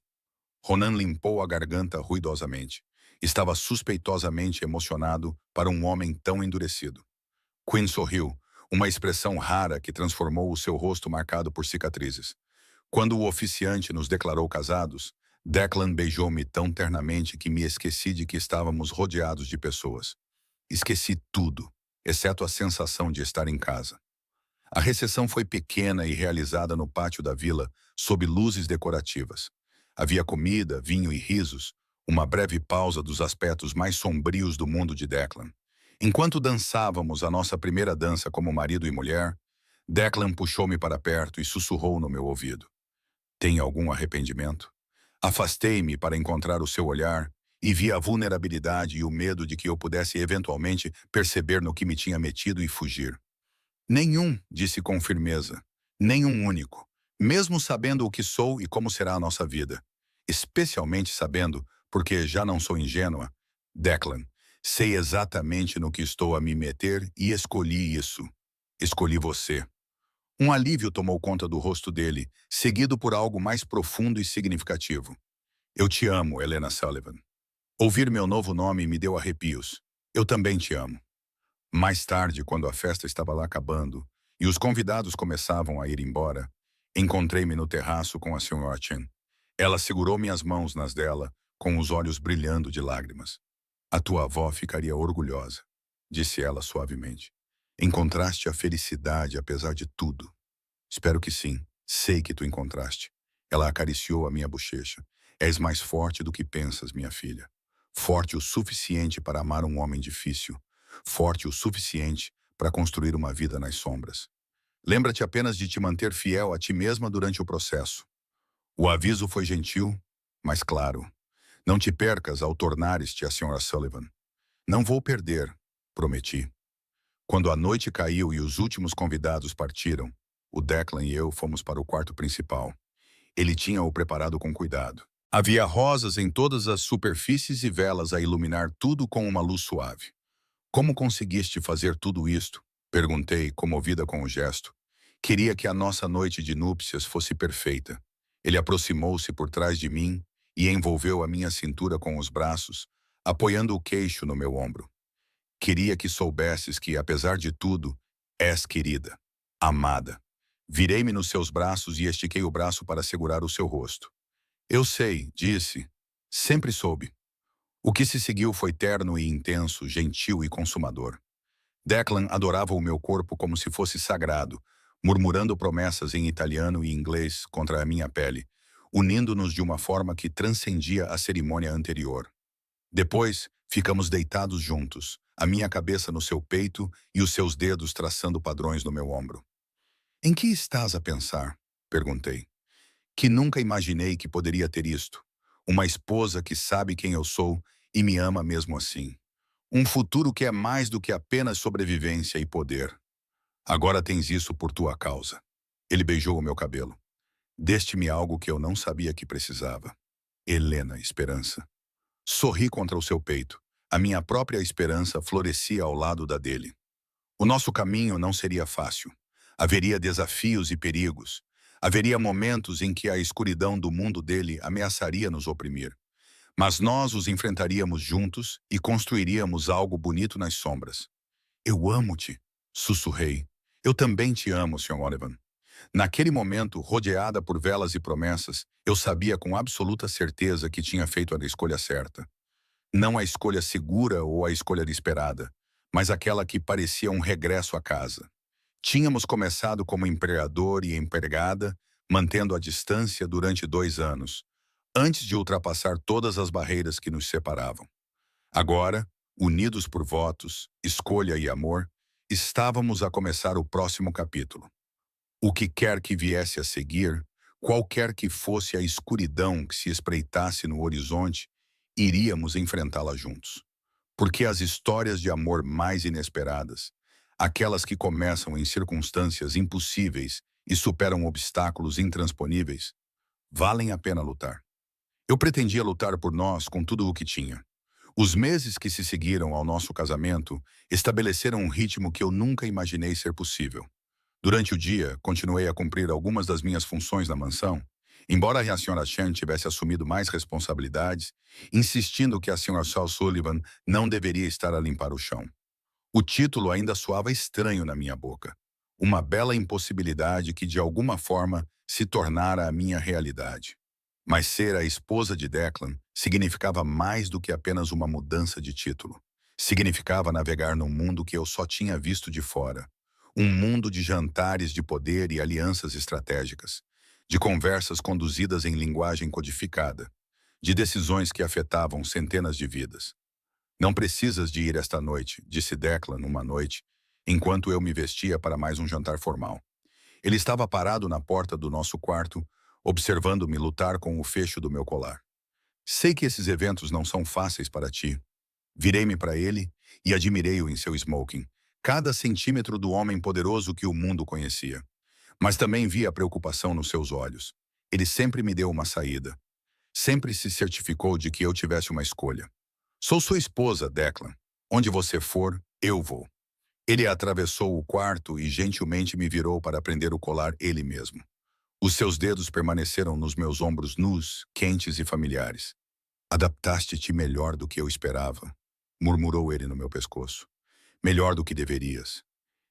[SPEAKER 1] Ronan limpou a garganta ruidosamente. Estava suspeitosamente emocionado para um homem tão endurecido. Quinn sorriu, uma expressão rara que transformou o seu rosto marcado por cicatrizes. Quando o oficiante nos declarou casados, Declan beijou-me tão ternamente que me esqueci de que estávamos rodeados de pessoas. Esqueci tudo, exceto a sensação de estar em casa. A recepção foi pequena e realizada no pátio da vila, sob luzes decorativas. Havia comida, vinho e risos, uma breve pausa dos aspectos mais sombrios do mundo de Declan. Enquanto dançávamos a nossa primeira dança como marido e mulher, Declan puxou-me para perto e sussurrou no meu ouvido. Tem algum arrependimento? Afastei-me para encontrar o seu olhar e vi a vulnerabilidade e o medo de que eu pudesse eventualmente perceber no que me tinha metido e fugir. Nenhum, disse com firmeza. Nenhum único. Mesmo sabendo o que sou e como será a nossa vida. Especialmente sabendo, porque já não sou ingênua, Declan, sei exatamente no que estou a me meter e escolhi isso. Escolhi você. Um alívio tomou conta do rosto dele, seguido por algo mais profundo e significativo. Eu te amo, Helena Sullivan. Ouvir meu novo nome me deu arrepios. Eu também te amo. Mais tarde, quando a festa estava lá acabando e os convidados começavam a ir embora, encontrei-me no terraço com a Sra. Chen. Ela segurou minhas mãos nas dela, com os olhos brilhando de lágrimas. A tua avó ficaria orgulhosa, disse ela suavemente. Encontraste a felicidade apesar de tudo. Espero que sim. Sei que tu encontraste. Ela acariciou a minha bochecha. És mais forte do que pensas, minha filha. Forte o suficiente para amar um homem difícil. Forte o suficiente para construir uma vida nas sombras. Lembra-te apenas de te manter fiel a ti mesma durante o processo. O aviso foi gentil, mas claro. Não te percas ao tornares-te a Sra. Sullivan. Não vou perder, prometi. Quando a noite caiu e os últimos convidados partiram, o Declan e eu fomos para o quarto principal. Ele tinha-o preparado com cuidado. Havia rosas em todas as superfícies e velas a iluminar tudo com uma luz suave. Como conseguiste fazer tudo isto? Perguntei, comovida com o gesto. Queria que a nossa noite de núpcias fosse perfeita. Ele aproximou-se por trás de mim e envolveu a minha cintura com os braços, apoiando o queixo no meu ombro. Queria que soubesses que, apesar de tudo, és querida, amada. Virei-me nos seus braços e estiquei o braço para segurar o seu rosto. Eu sei, disse. Sempre soube. O que se seguiu foi terno e intenso, gentil e consumador. Declan adorava o meu corpo como se fosse sagrado, murmurando promessas em italiano e inglês contra a minha pele, unindo-nos de uma forma que transcendia a cerimônia anterior. Depois, ficamos deitados juntos, a minha cabeça no seu peito e os seus dedos traçando padrões no meu ombro. Em que estás a pensar? Perguntei. Que nunca imaginei que poderia ter isto. Uma esposa que sabe quem eu sou e me ama mesmo assim. Um futuro que é mais do que apenas sobrevivência e poder. Agora tens isso por tua causa. Ele beijou o meu cabelo. Deste-me algo que eu não sabia que precisava. Helena, esperança. Sorri contra o seu peito. A minha própria esperança florescia ao lado da dele. O nosso caminho não seria fácil. Haveria desafios e perigos. Haveria momentos em que a escuridão do mundo dele ameaçaria nos oprimir. Mas nós os enfrentaríamos juntos e construiríamos algo bonito nas sombras. Eu amo-te, sussurrei. Eu também te amo, Sr. Olivan. Naquele momento, rodeada por velas e promessas, eu sabia com absoluta certeza que tinha feito a escolha certa. Não a escolha segura ou a escolha esperada, mas aquela que parecia um regresso à casa. Tínhamos começado como empregador e empregada, mantendo a distância durante 2 anos, antes de ultrapassar todas as barreiras que nos separavam. Agora, unidos por votos, escolha e amor, estávamos a começar o próximo capítulo. O que quer que viesse a seguir, qualquer que fosse a escuridão que se espreitasse no horizonte, iríamos enfrentá-la juntos. Porque as histórias de amor mais inesperadas, aquelas que começam em circunstâncias impossíveis e superam obstáculos intransponíveis, valem a pena lutar. Eu pretendia lutar por nós com tudo o que tinha. Os meses que se seguiram ao nosso casamento estabeleceram um ritmo que eu nunca imaginei ser possível. Durante o dia, continuei a cumprir algumas das minhas funções na mansão, embora a Sra. Chen tivesse assumido mais responsabilidades, insistindo que a Sra. Sullivan não deveria estar a limpar o chão. O título ainda soava estranho na minha boca. Uma bela impossibilidade que, de alguma forma, se tornara a minha realidade. Mas ser a esposa de Declan significava mais do que apenas uma mudança de título. Significava navegar num mundo que eu só tinha visto de fora. Um mundo de jantares de poder e alianças estratégicas, de conversas conduzidas em linguagem codificada, de decisões que afetavam centenas de vidas. Não precisas de ir esta noite, disse Declan uma noite, enquanto eu me vestia para mais um jantar formal. Ele estava parado na porta do nosso quarto, observando-me lutar com o fecho do meu colar. Sei que esses eventos não são fáceis para ti. Virei-me para ele e admirei-o em seu smoking, cada centímetro do homem poderoso que o mundo conhecia. Mas também vi a preocupação nos seus olhos. Ele sempre me deu uma saída. Sempre se certificou de que eu tivesse uma escolha. Sou sua esposa, Declan. Onde você for, eu vou. Ele atravessou o quarto e gentilmente me virou para prender o colar ele mesmo. Os seus dedos permaneceram nos meus ombros nus, quentes e familiares. Adaptaste-te melhor do que eu esperava, murmurou ele no meu pescoço. Melhor do que deverias.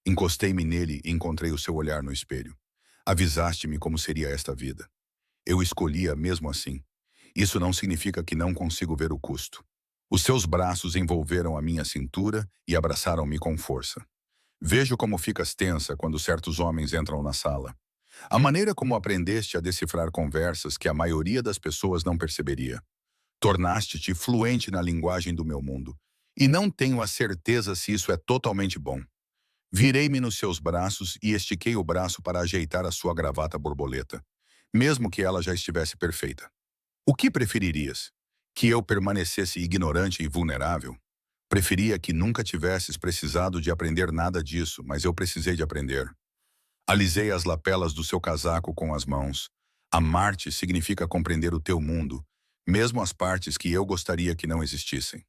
[SPEAKER 1] Encostei-me nele e encontrei o seu olhar no espelho. Avisaste-me como seria esta vida. Eu escolhia mesmo assim. Isso não significa que não consigo ver o custo. Os seus braços envolveram a minha cintura e abraçaram-me com força. Vejo como ficas tensa quando certos homens entram na sala. A maneira como aprendeste a decifrar conversas que a maioria das pessoas não perceberia. Tornaste-te fluente na linguagem do meu mundo. E não tenho a certeza se isso é totalmente bom. Virei-me nos seus braços e estiquei o braço para ajeitar a sua gravata borboleta, mesmo que ela já estivesse perfeita. O que preferirias? Que eu permanecesse ignorante e vulnerável? Preferia que nunca tivesses precisado de aprender nada disso, mas eu precisei de aprender. Alisei as lapelas do seu casaco com as mãos. Amar-te significa compreender o teu mundo, mesmo as partes que eu gostaria que não existissem.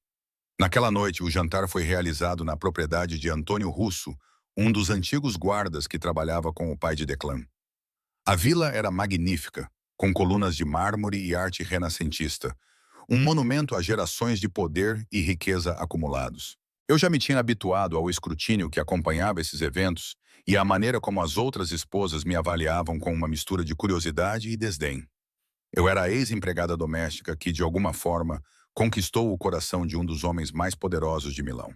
[SPEAKER 1] Naquela noite, o jantar foi realizado na propriedade de Antônio Russo, um dos antigos guardas que trabalhava com o pai de Declan. A vila era magnífica, com colunas de mármore e arte renascentista, um monumento a gerações de poder e riqueza acumulados. Eu já me tinha habituado ao escrutínio que acompanhava esses eventos e à maneira como as outras esposas me avaliavam com uma mistura de curiosidade e desdém. Eu era a ex-empregada doméstica que, de alguma forma, conquistou o coração de um dos homens mais poderosos de Milão.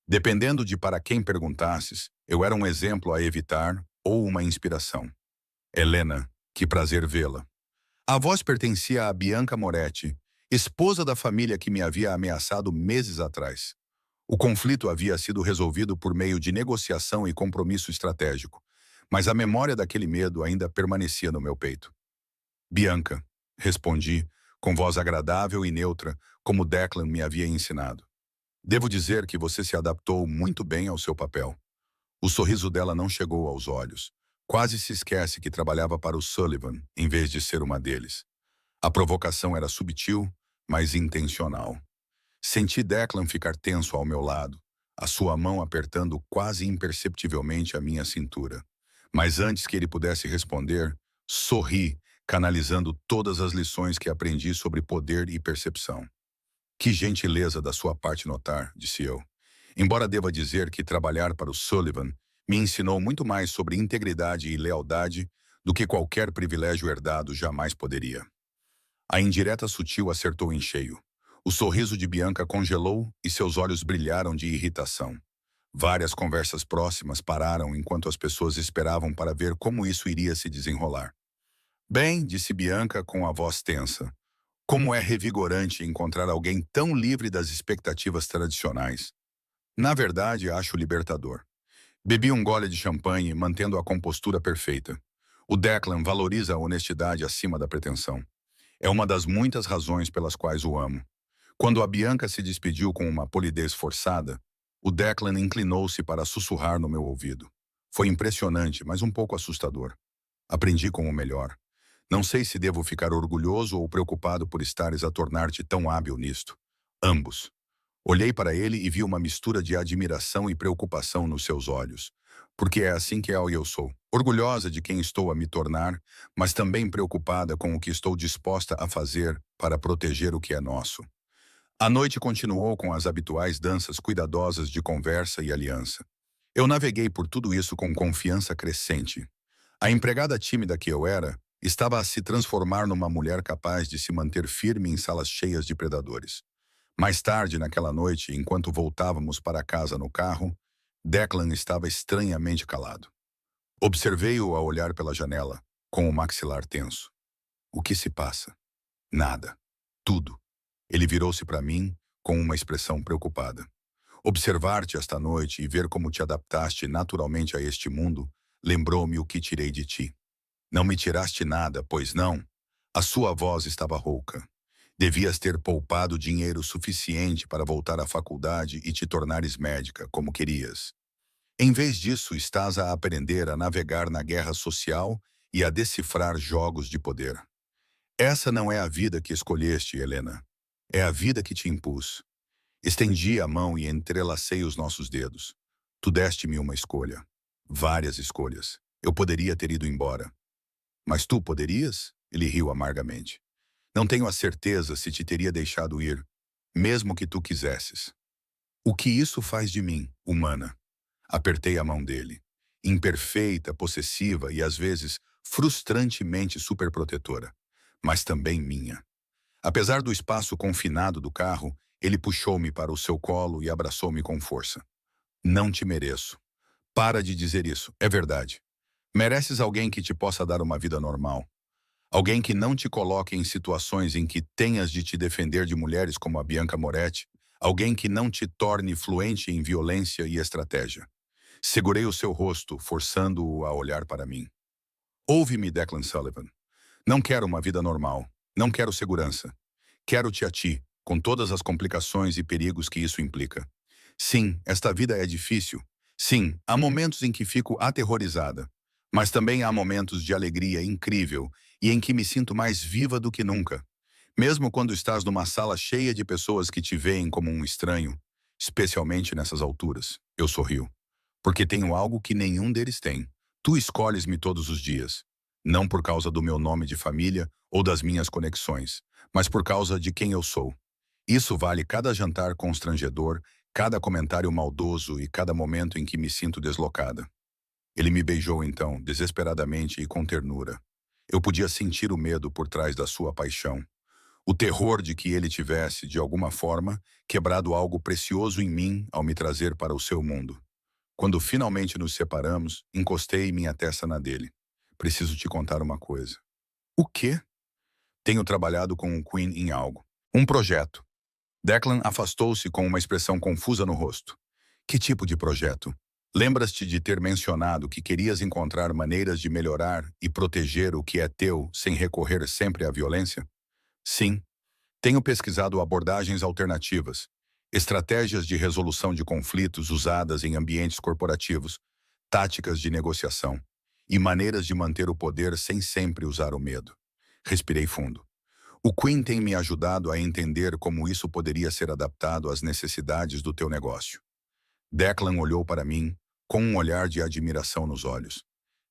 [SPEAKER 1] Dependendo de para quem perguntasses, eu era um exemplo a evitar ou uma inspiração. Helena, que prazer vê-la. A voz pertencia a Bianca Moretti, esposa da família que me havia ameaçado meses atrás. O conflito havia sido resolvido por meio de negociação e compromisso estratégico, mas a memória daquele medo ainda permanecia no meu peito. Bianca, respondi, com voz agradável e neutra, como Declan me havia ensinado. Devo dizer que você se adaptou muito bem ao seu papel. O sorriso dela não chegou aos olhos. Quase se esquece que trabalhava para o Sullivan, em vez de ser uma deles. A provocação era subtil, mas intencional. Senti Declan ficar tenso ao meu lado, a sua mão apertando quase imperceptivelmente a minha cintura. Mas antes que ele pudesse responder, sorri, canalizando todas as lições que aprendi sobre poder e percepção. Que gentileza da sua parte notar, disse eu. Embora deva dizer que trabalhar para o Sullivan me ensinou muito mais sobre integridade e lealdade do que qualquer privilégio herdado jamais poderia. A indireta sutil acertou em cheio. O sorriso de Bianca congelou e seus olhos brilharam de irritação. Várias conversas próximas pararam enquanto as pessoas esperavam para ver como isso iria se desenrolar. Bem, disse Bianca com a voz tensa. Como é revigorante encontrar alguém tão livre das expectativas tradicionais. Na verdade, acho libertador. Bebi um gole de champanhe, mantendo a compostura perfeita. O Declan valoriza a honestidade acima da pretensão. É uma das muitas razões pelas quais o amo. Quando a Bianca se despediu com uma polidez forçada, o Declan inclinou-se para sussurrar no meu ouvido. Foi impressionante, mas um pouco assustador. Aprendi com o melhor. Não sei se devo ficar orgulhoso ou preocupado por estares a tornar-te tão hábil nisto. Ambos. Olhei para ele e vi uma mistura de admiração e preocupação nos seus olhos. Porque é assim que eu sou. Orgulhosa de quem estou a me tornar, mas também preocupada com o que estou disposta a fazer para proteger o que é nosso. A noite continuou com as habituais danças cuidadosas de conversa e aliança. Eu naveguei por tudo isso com confiança crescente. A empregada tímida que eu era estava a se transformar numa mulher capaz de se manter firme em salas cheias de predadores. Mais tarde, naquela noite, enquanto voltávamos para casa no carro, Declan estava estranhamente calado. Observei-o a olhar pela janela, com o maxilar tenso. O que se passa? Nada. Tudo. Ele virou-se para mim, com uma expressão preocupada. Observar-te esta noite e ver como te adaptaste naturalmente a este mundo, lembrou-me o que tirei de ti. Não me tiraste nada, pois não? A sua voz estava rouca. Devias ter poupado dinheiro suficiente para voltar à faculdade e te tornares médica, como querias. Em vez disso, estás a aprender a navegar na guerra social e a decifrar jogos de poder. Essa não é a vida que escolheste, Helena. É a vida que te impus. Estendi a mão e entrelacei os nossos dedos. Tu deste-me uma escolha. Várias escolhas. Eu poderia ter ido embora. Mas tu poderias? Ele riu amargamente. Não tenho a certeza se te teria deixado ir, mesmo que tu quisesses. O que isso faz de mim, humana? Apertei a mão dele. Imperfeita, possessiva e, às vezes, frustrantemente superprotetora. Mas também minha. Apesar do espaço confinado do carro, ele puxou-me para o seu colo e abraçou-me com força. Não te mereço. Para de dizer isso, é verdade. Mereces alguém que te possa dar uma vida normal. Alguém que não te coloque em situações em que tenhas de te defender de mulheres como a Bianca Moretti. Alguém que não te torne fluente em violência e estratégia. Segurei o seu rosto, forçando-o a olhar para mim. Ouve-me, Declan Sullivan. Não quero uma vida normal. Não quero segurança. Quero-te a ti, com todas as complicações e perigos que isso implica. Sim, esta vida é difícil. Sim, há momentos em que fico aterrorizada. Mas também há momentos de alegria incrível e em que me sinto mais viva do que nunca. Mesmo quando estás numa sala cheia de pessoas que te veem como um estranho, especialmente nessas alturas, eu sorrio. Porque tenho algo que nenhum deles tem. Tu escolhes-me todos os dias. Não por causa do meu nome de família ou das minhas conexões, mas por causa de quem eu sou. Isso vale cada jantar constrangedor, cada comentário maldoso e cada momento em que me sinto deslocada. Ele me beijou então, desesperadamente e com ternura. Eu podia sentir o medo por trás da sua paixão. O terror de que ele tivesse, de alguma forma, quebrado algo precioso em mim ao me trazer para o seu mundo. Quando finalmente nos separamos, encostei minha testa na dele. Preciso te contar uma coisa. O quê? Tenho trabalhado com o Queen em algo. Um projeto. Declan afastou-se com uma expressão confusa no rosto. Que tipo de projeto? Lembras-te de ter mencionado que querias encontrar maneiras de melhorar e proteger o que é teu sem recorrer sempre à violência? Sim. Tenho pesquisado abordagens alternativas, estratégias de resolução de conflitos usadas em ambientes corporativos, táticas de negociação e maneiras de manter o poder sem sempre usar o medo. Respirei fundo. O Queen tem me ajudado a entender como isso poderia ser adaptado às necessidades do teu negócio. Declan olhou para mim com um olhar de admiração nos olhos.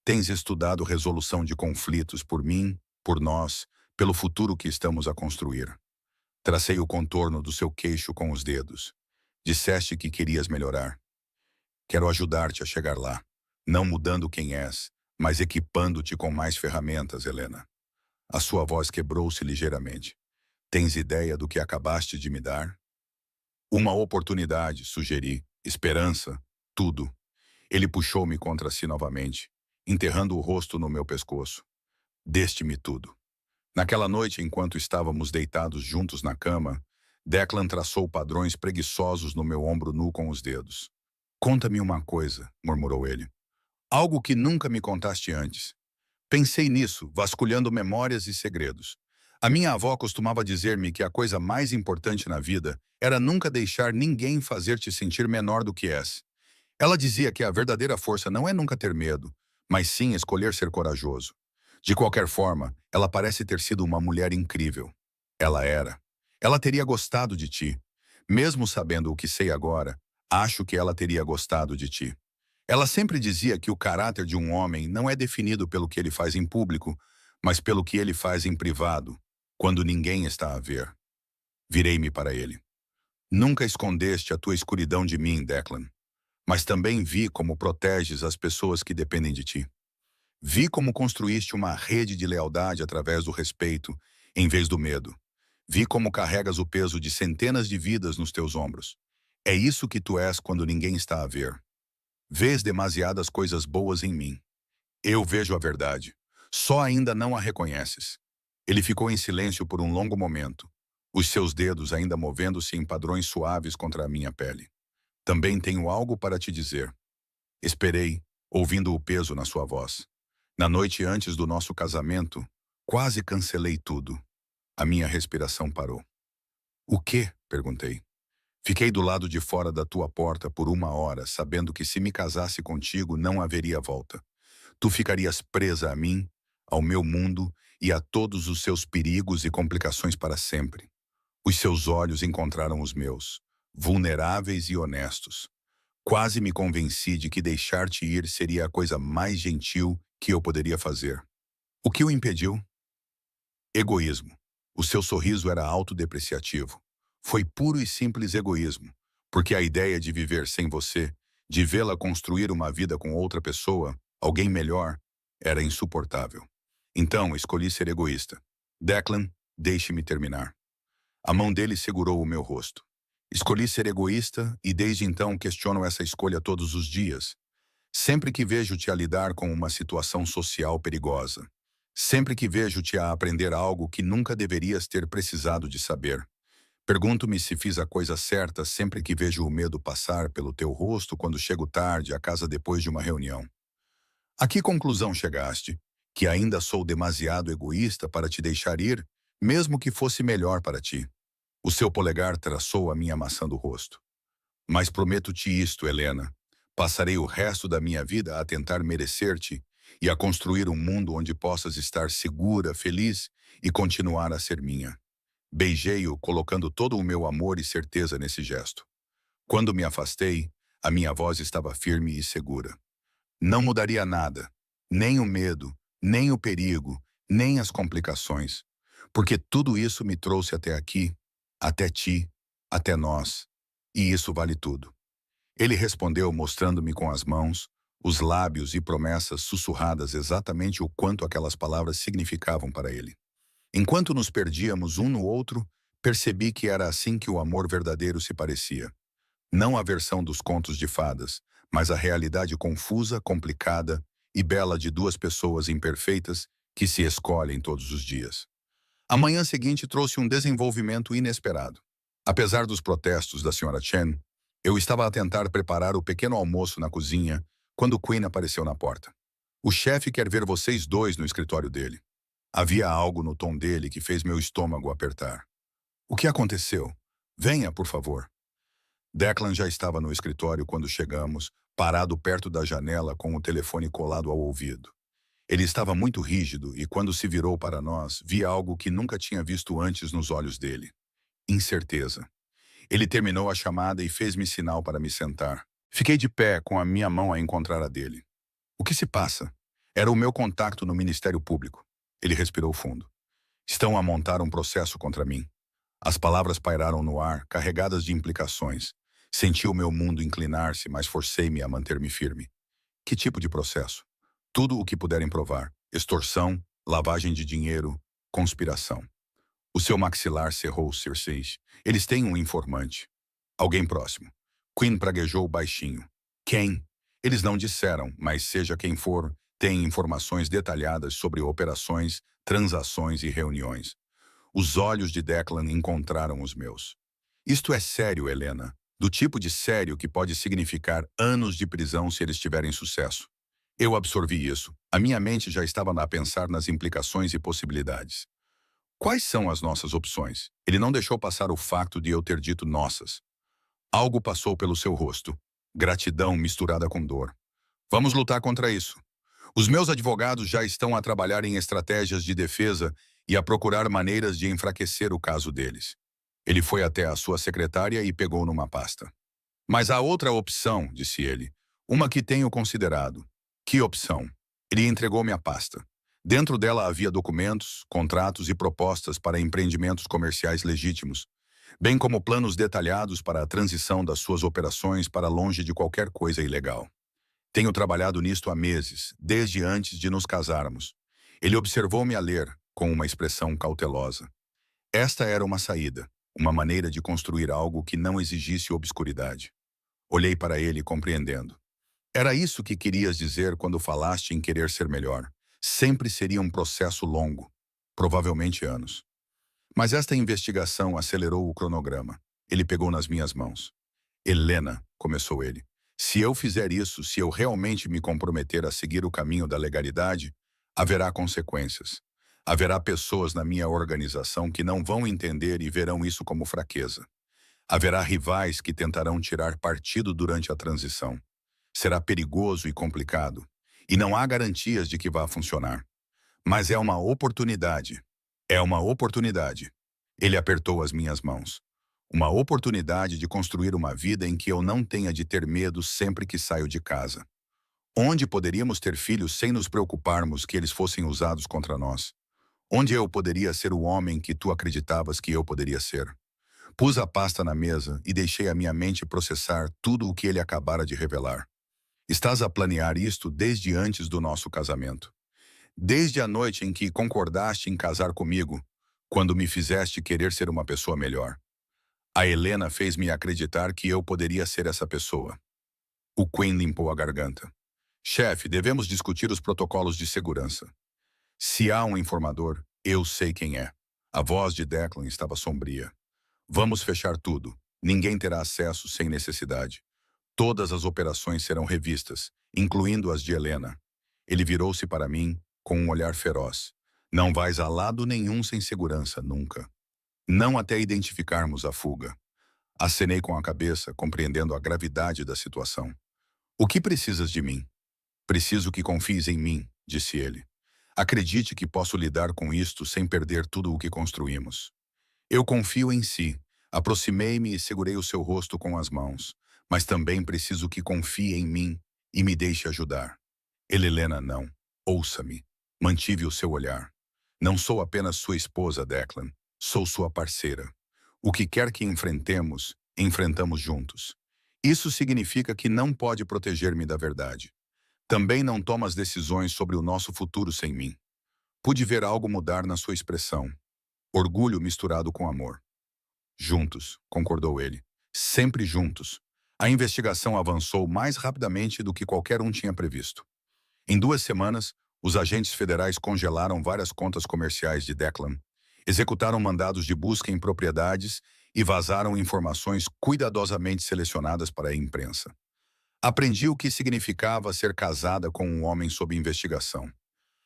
[SPEAKER 1] Tens estudado resolução de conflitos por mim, por nós, pelo futuro que estamos a construir. Tracei o contorno do seu queixo com os dedos. Disseste que querias melhorar. Quero ajudar-te a chegar lá, não mudando quem és, mas equipando-te com mais ferramentas, Helena. A sua voz quebrou-se ligeiramente. Tens ideia do que acabaste de me dar? Uma oportunidade, sugeri. Esperança. Tudo. Ele puxou-me contra si novamente, enterrando o rosto no meu pescoço. Deste-me tudo. Naquela noite, enquanto estávamos deitados juntos na cama, Declan traçou padrões preguiçosos no meu ombro nu com os dedos. Conta-me uma coisa, murmurou ele. Algo que nunca me contaste antes. Pensei nisso, vasculhando memórias e segredos. A minha avó costumava dizer-me que a coisa mais importante na vida era nunca deixar ninguém fazer-te sentir menor do que és. Ela dizia que a verdadeira força não é nunca ter medo, mas sim escolher ser corajoso. De qualquer forma, ela parece ter sido uma mulher incrível. Ela era. Ela teria gostado de ti. Mesmo sabendo o que sei agora, acho que ela teria gostado de ti. Ela sempre dizia que o caráter de um homem não é definido pelo que ele faz em público, mas pelo que ele faz em privado, quando ninguém está a ver. Virei-me para ele. Nunca escondeste a tua escuridão de mim, Declan, mas também vi como proteges as pessoas que dependem de ti. Vi como construíste uma rede de lealdade através do respeito, em vez do medo. Vi como carregas o peso de centenas de vidas nos teus ombros. É isso que tu és quando ninguém está a ver. Vês demasiadas coisas boas em mim. Eu vejo a verdade. Só ainda não a reconheces. Ele ficou em silêncio por um longo momento, os seus dedos ainda movendo-se em padrões suaves contra a minha pele. Também tenho algo para te dizer. Esperei, ouvindo o peso na sua voz. Na noite antes do nosso casamento, quase cancelei tudo. A minha respiração parou. O quê? Perguntei. Fiquei do lado de fora da tua porta por 1 hora, sabendo que se me casasse contigo não haveria volta. Tu ficarias presa a mim, ao meu mundo e a todos os seus perigos e complicações para sempre. Os seus olhos encontraram os meus, vulneráveis e honestos. Quase me convenci de que deixar-te ir seria a coisa mais gentil que eu poderia fazer. O que o impediu? Egoísmo. O seu sorriso era autodepreciativo. Foi puro e simples egoísmo, porque a ideia de viver sem você, de vê-la construir uma vida com outra pessoa, alguém melhor, era insuportável. Então, escolhi ser egoísta. Declan, deixe-me terminar. A mão dele segurou o meu rosto. Escolhi ser egoísta e desde então questiono essa escolha todos os dias. Sempre que vejo-te a lidar com uma situação social perigosa. Sempre que vejo-te a aprender algo que nunca deverias ter precisado de saber. Pergunto-me se fiz a coisa certa sempre que vejo o medo passar pelo teu rosto quando chego tarde à casa depois de uma reunião. A que conclusão chegaste? Que ainda sou demasiado egoísta para te deixar ir, mesmo que fosse melhor para ti. O seu polegar traçou a minha maçã do rosto. Mas prometo-te isto, Helena. Passarei o resto da minha vida a tentar merecer-te e a construir um mundo onde possas estar segura, feliz e continuar a ser minha. Beijei-o, colocando todo o meu amor e certeza nesse gesto. Quando me afastei, a minha voz estava firme e segura. Não mudaria nada, nem o medo, nem o perigo, nem as complicações, porque tudo isso me trouxe até aqui, até ti, até nós, e isso vale tudo. Ele respondeu mostrando-me com as mãos, os lábios e promessas sussurradas exatamente o quanto aquelas palavras significavam para ele. Enquanto nos perdíamos um no outro, percebi que era assim que o amor verdadeiro se parecia. Não a versão dos contos de fadas, mas a realidade confusa, complicada e bela de duas pessoas imperfeitas que se escolhem todos os dias. A manhã seguinte trouxe um desenvolvimento inesperado. Apesar dos protestos da Sra. Chen, eu estava a tentar preparar o pequeno almoço na cozinha quando Quinn apareceu na porta. O chefe quer ver vocês dois no escritório dele. Havia algo no tom dele que fez meu estômago apertar. O que aconteceu? Venha, por favor. Declan já estava no escritório quando chegamos, parado perto da janela com o telefone colado ao ouvido. Ele estava muito rígido e quando se virou para nós, vi algo que nunca tinha visto antes nos olhos dele. Incerteza. Ele terminou a chamada e fez-me sinal para me sentar. Fiquei de pé com a minha mão a encontrar a dele. O que se passa? Era o meu contacto no Ministério Público. Ele respirou fundo. Estão a montar um processo contra mim. As palavras pairaram no ar, carregadas de implicações. Senti o meu mundo inclinar-se, mas forcei-me a manter-me firme. Que tipo de processo? Tudo o que puderem provar. Extorsão, lavagem de dinheiro, conspiração. O seu maxilar cerrou Cersei. Eles têm um informante. Alguém próximo. Quinn praguejou baixinho. Quem? Eles não disseram, mas seja quem for, tem informações detalhadas sobre operações, transações e reuniões. Os olhos de Declan encontraram os meus. Isto é sério, Helena. Do tipo de sério que pode significar anos de prisão se eles tiverem sucesso. Eu absorvi isso. A minha mente já estava a pensar nas implicações e possibilidades. Quais são as nossas opções? Ele não deixou passar o facto de eu ter dito nossas. Algo passou pelo seu rosto. Gratidão misturada com dor. Vamos lutar contra isso. Os meus advogados já estão a trabalhar em estratégias de defesa e a procurar maneiras de enfraquecer o caso deles. Ele foi até a sua secretária e pegou numa pasta. Mas há outra opção, disse ele. Uma que tenho considerado. Que opção? Ele entregou-me a pasta. Dentro dela havia documentos, contratos e propostas para empreendimentos comerciais legítimos, bem como planos detalhados para a transição das suas operações para longe de qualquer coisa ilegal. Tenho trabalhado nisto há meses, desde antes de nos casarmos. Ele observou-me a ler, com uma expressão cautelosa. Esta era uma saída, uma maneira de construir algo que não exigisse obscuridade. Olhei para ele compreendendo. Era isso que querias dizer quando falaste em querer ser melhor. Sempre seria um processo longo, provavelmente anos. Mas esta investigação acelerou o cronograma. Ele pegou nas minhas mãos. Helena, começou ele, se eu fizer isso, se eu realmente me comprometer a seguir o caminho da legalidade, haverá consequências. Haverá pessoas na minha organização que não vão entender e verão isso como fraqueza. Haverá rivais que tentarão tirar partido durante a transição. Será perigoso e complicado, e não há garantias de que vá funcionar. Mas é uma oportunidade. É uma oportunidade. Ele apertou as minhas mãos. Uma oportunidade de construir uma vida em que eu não tenha de ter medo sempre que saio de casa. Onde poderíamos ter filhos sem nos preocuparmos que eles fossem usados contra nós? Onde eu poderia ser o homem que tu acreditavas que eu poderia ser? Pus a pasta na mesa e deixei a minha mente processar tudo o que ele acabara de revelar. Estás a planear isto desde antes do nosso casamento. Desde a noite em que concordaste em casar comigo, quando me fizeste querer ser uma pessoa melhor. A Helena fez-me acreditar que eu poderia ser essa pessoa. O Quinn limpou a garganta. Chefe, devemos discutir os protocolos de segurança. Se há um informador, eu sei quem é. A voz de Declan estava sombria. Vamos fechar tudo. Ninguém terá acesso sem necessidade. Todas as operações serão revistas, incluindo as de Helena. Ele virou-se para mim com um olhar feroz. Não vais a lado nenhum sem segurança, nunca. Não até identificarmos a fuga. Acenei com a cabeça, compreendendo a gravidade da situação. O que precisas de mim? Preciso que confies em mim, disse ele. Acredite que posso lidar com isto sem perder tudo o que construímos. Eu confio em si. Aproximei-me e segurei o seu rosto com as mãos. Mas também preciso que confie em mim e me deixe ajudar. Helena, não. Ouça-me. Mantive o seu olhar. Não sou apenas sua esposa, Declan. Sou sua parceira. O que quer que enfrentemos, enfrentamos juntos. Isso significa que não pode proteger-me da verdade. Também não toma as decisões sobre o nosso futuro sem mim. Pude ver algo mudar na sua expressão. Orgulho misturado com amor. Juntos, concordou ele. Sempre juntos. A investigação avançou mais rapidamente do que qualquer um tinha previsto. Em 2 semanas, os agentes federais congelaram várias contas comerciais de Declan, executaram mandados de busca em propriedades e vazaram informações cuidadosamente selecionadas para a imprensa. Aprendi o que significava ser casada com um homem sob investigação.